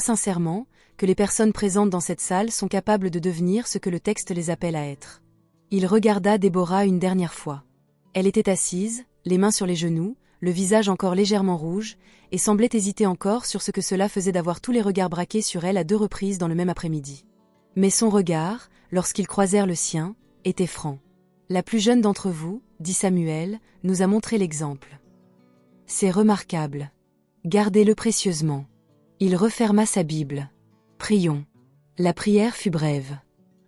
sincèrement, que les personnes présentes dans cette salle sont capables de devenir ce que le texte les appelle à être. Il regarda Déborah une dernière fois. Elle était assise, les mains sur les genoux, le visage encore légèrement rouge, et semblait hésiter encore sur ce que cela faisait d'avoir tous les regards braqués sur elle à 2 reprises dans le même après-midi. Mais son regard, lorsqu'ils croisèrent le sien, était franc. La plus jeune d'entre vous, dit Samuel, nous a montré l'exemple. C'est remarquable. Gardez-le précieusement. Il referma sa Bible. Prions. La prière fut brève.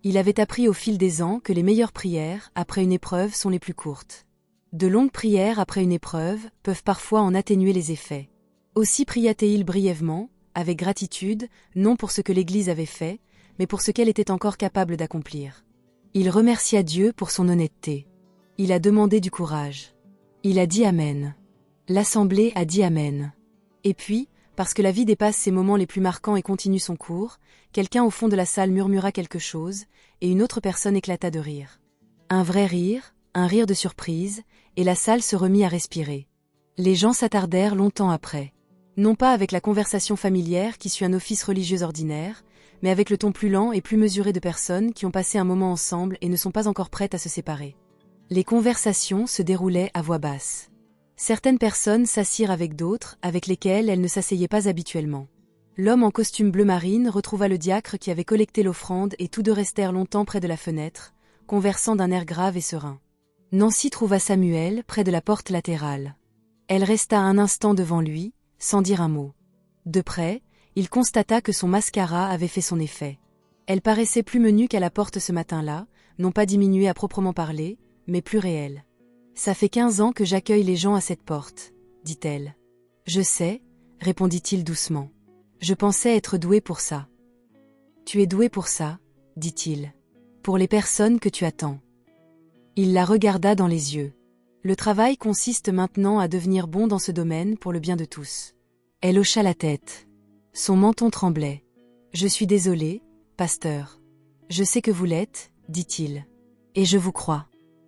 Il avait appris au fil des ans que les meilleures prières, après une épreuve, sont les plus courtes. De longues prières après une épreuve peuvent parfois en atténuer les effets. Aussi pria-t-il brièvement, avec gratitude, non pour ce que l'Église avait fait, mais pour ce qu'elle était encore capable d'accomplir. Il remercia Dieu pour son honnêteté. Il a demandé du courage. Il a dit Amen. L'Assemblée a dit Amen. Et puis, parce que la vie dépasse ses moments les plus marquants et continue son cours, quelqu'un au fond de la salle murmura quelque chose, et une autre personne éclata de rire. Un vrai rire, un rire de surprise, et la salle se remit à respirer. Les gens s'attardèrent longtemps après. Non pas avec la conversation familière qui suit un office religieux ordinaire, mais avec le ton plus lent et plus mesuré de personnes qui ont passé un moment ensemble et ne sont pas encore prêtes à se séparer. Les conversations se déroulaient à voix basse. Certaines personnes s'assirent avec d'autres, avec lesquelles elles ne s'asseyaient pas habituellement. L'homme en costume bleu marine retrouva le diacre qui avait collecté l'offrande et tous deux restèrent longtemps près de la fenêtre, conversant d'un air grave et serein. Nancy trouva Samuel près de la porte latérale. Elle resta un instant devant lui, sans dire un mot. De près, il constata que son mascara avait fait son effet. Elle paraissait plus menue qu'à la porte ce matin-là, non pas diminuée à proprement parler, mais plus réelle. « Ça fait 15 ans que j'accueille les gens à cette porte, » dit-elle. « Je sais, » répondit-il doucement. « Je pensais être doué pour ça. »« Tu es doué pour ça, » dit-il. « Pour les personnes que tu attends. Il la regarda dans les yeux. Le travail consiste maintenant à devenir bon dans ce domaine pour le bien de tous. Elle hocha la tête. Son menton tremblait. Je suis désolé, pasteur. Je sais que vous l'êtes, dit-il. Et je vous crois.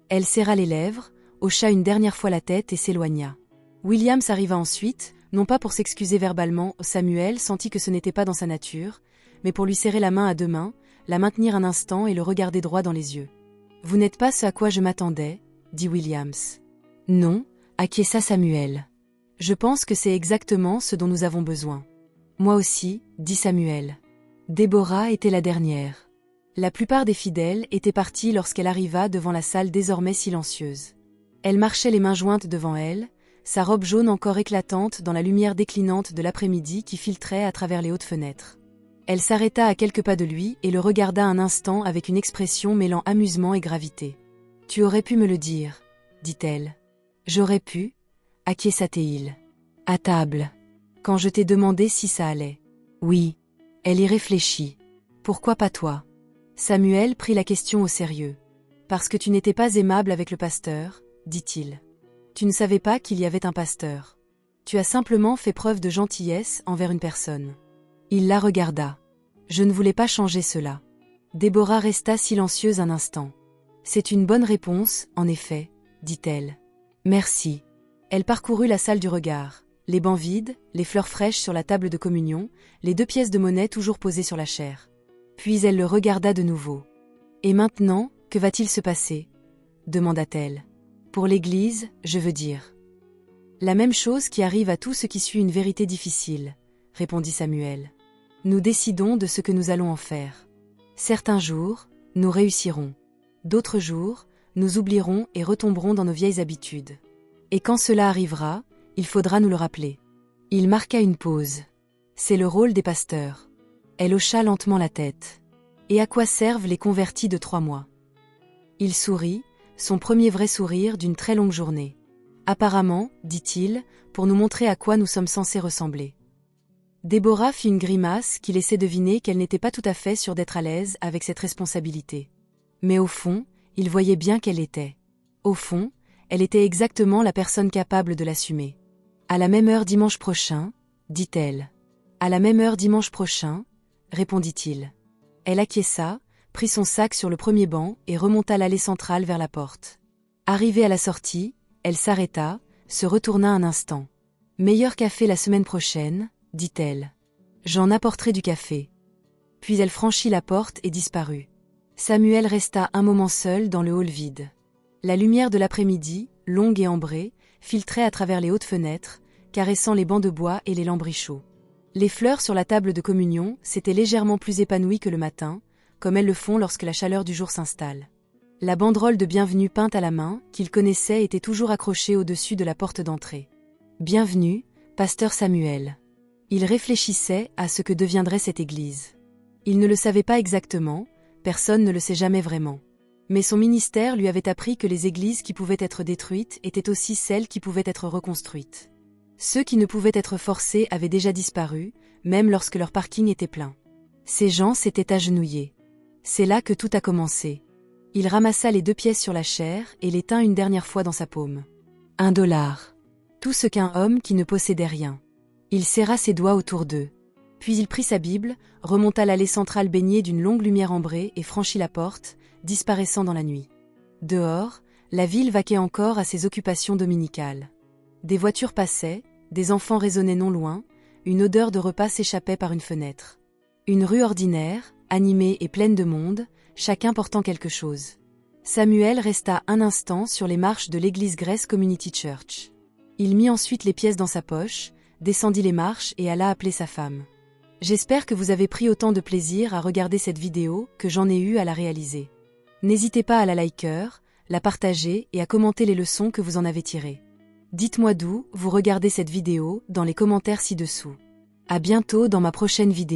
Elle serra les lèvres, hocha une dernière fois la tête et s'éloigna. Williams arriva ensuite, non pas pour s'excuser verbalement, Samuel sentit que ce n'était pas dans sa nature, mais pour lui serrer la main à deux mains, la maintenir un instant et le regarder droit dans les yeux. « Vous n'êtes pas ce à quoi je m'attendais, » dit Williams. « Non, acquiesça Samuel. Je pense que c'est exactement ce dont nous avons besoin. »« Moi aussi, » dit Samuel. Déborah était la dernière. La plupart des fidèles étaient partis lorsqu'elle arriva devant la salle désormais silencieuse. Elle marchait les mains jointes devant elle, sa robe jaune encore éclatante dans la lumière déclinante de l'après-midi qui filtrait à travers les hautes fenêtres. Elle s'arrêta à quelques pas de lui et le regarda un instant avec une expression mêlant amusement et gravité. « Tu aurais pu me le dire, » dit-elle. « J'aurais pu, » acquiesça-t-il. « À table. Quand je t'ai demandé si ça allait. »« Oui. » Elle y réfléchit. « Pourquoi pas toi ?» Samuel prit la question au sérieux. « Parce que tu n'étais pas aimable avec le pasteur, » dit-il. « Tu ne savais pas qu'il y avait un pasteur. Tu as simplement fait preuve de gentillesse envers une personne. » Il la regarda. « Je ne voulais pas changer cela. » Déborah resta silencieuse un instant. « C'est une bonne réponse, en effet, » dit-elle. « Merci. » Elle parcourut la salle du regard. Les bancs vides, les fleurs fraîches sur la table de communion, les 2 pièces de monnaie toujours posées sur la chaire. Puis elle le regarda de nouveau. « Et maintenant, que va-t-il se passer » demanda-t-elle. « Pour l'Église, je veux dire. »« La même chose qui arrive à tout ce qui suit une vérité difficile, » répondit Samuel. « Nous décidons de ce que nous allons en faire. Certains jours, nous réussirons. D'autres jours, nous oublierons et retomberons dans nos vieilles habitudes. Et quand cela arrivera, il faudra nous le rappeler. » Il marqua une pause. « C'est le rôle des pasteurs. » Elle hocha lentement la tête. « Et à quoi servent les convertis de 3 mois ?» Il sourit, son premier vrai sourire d'une très longue journée. « Apparemment, dit-il, pour nous montrer à quoi nous sommes censés ressembler. » Déborah fit une grimace qui laissait deviner qu'elle n'était pas tout à fait sûre d'être à l'aise avec cette responsabilité. Mais au fond, il voyait bien qu'elle l'était. Au fond, elle était exactement la personne capable de l'assumer. « À la même heure dimanche prochain, » dit-elle. « À la même heure dimanche prochain, » répondit-il. Elle acquiesça, prit son sac sur le premier banc et remonta l'allée centrale vers la porte. Arrivée à la sortie, elle s'arrêta, se retourna un instant. « Meilleur café la semaine prochaine, » dit-elle. « J'en apporterai du café. » Puis elle franchit la porte et disparut. Samuel resta un moment seul dans le hall vide. La lumière de l'après-midi, longue et ambrée, filtrait à travers les hautes fenêtres, caressant les bancs de bois et les lambris chauds. Les fleurs sur la table de communion s'étaient légèrement plus épanouies que le matin, comme elles le font lorsque la chaleur du jour s'installe. La banderole de bienvenue peinte à la main, qu'il connaissait, était toujours accrochée au-dessus de la porte d'entrée. « Bienvenue, pasteur Samuel. » Il réfléchissait à ce que deviendrait cette église. Il ne le savait pas exactement, personne ne le sait jamais vraiment. Mais son ministère lui avait appris que les églises qui pouvaient être détruites étaient aussi celles qui pouvaient être reconstruites. Ceux qui ne pouvaient être forcés avaient déjà disparu, même lorsque leur parking était plein. Ces gens s'étaient agenouillés. C'est là que tout a commencé. Il ramassa les 2 pièces sur la chaire et les tint une dernière fois dans sa paume. $1. Tout ce qu'un homme qui ne possédait rien. Il serra ses doigts autour d'eux. Puis il prit sa Bible, remonta l'allée centrale baignée d'une longue lumière ambrée et franchit la porte, disparaissant dans la nuit. Dehors, la ville vaquait encore à ses occupations dominicales. Des voitures passaient, des enfants résonnaient non loin, une odeur de repas s'échappait par une fenêtre. Une rue ordinaire, animée et pleine de monde, chacun portant quelque chose. Samuel resta un instant sur les marches de l'église Grace Community Church. Il mit ensuite les pièces dans sa poche, descendit les marches et alla appeler sa femme. J'espère que vous avez pris autant de plaisir à regarder cette vidéo que j'en ai eu à la réaliser. N'hésitez pas à la liker, la partager et à commenter les leçons que vous en avez tirées. Dites-moi d'où vous regardez cette vidéo dans les commentaires ci-dessous. À bientôt dans ma prochaine vidéo.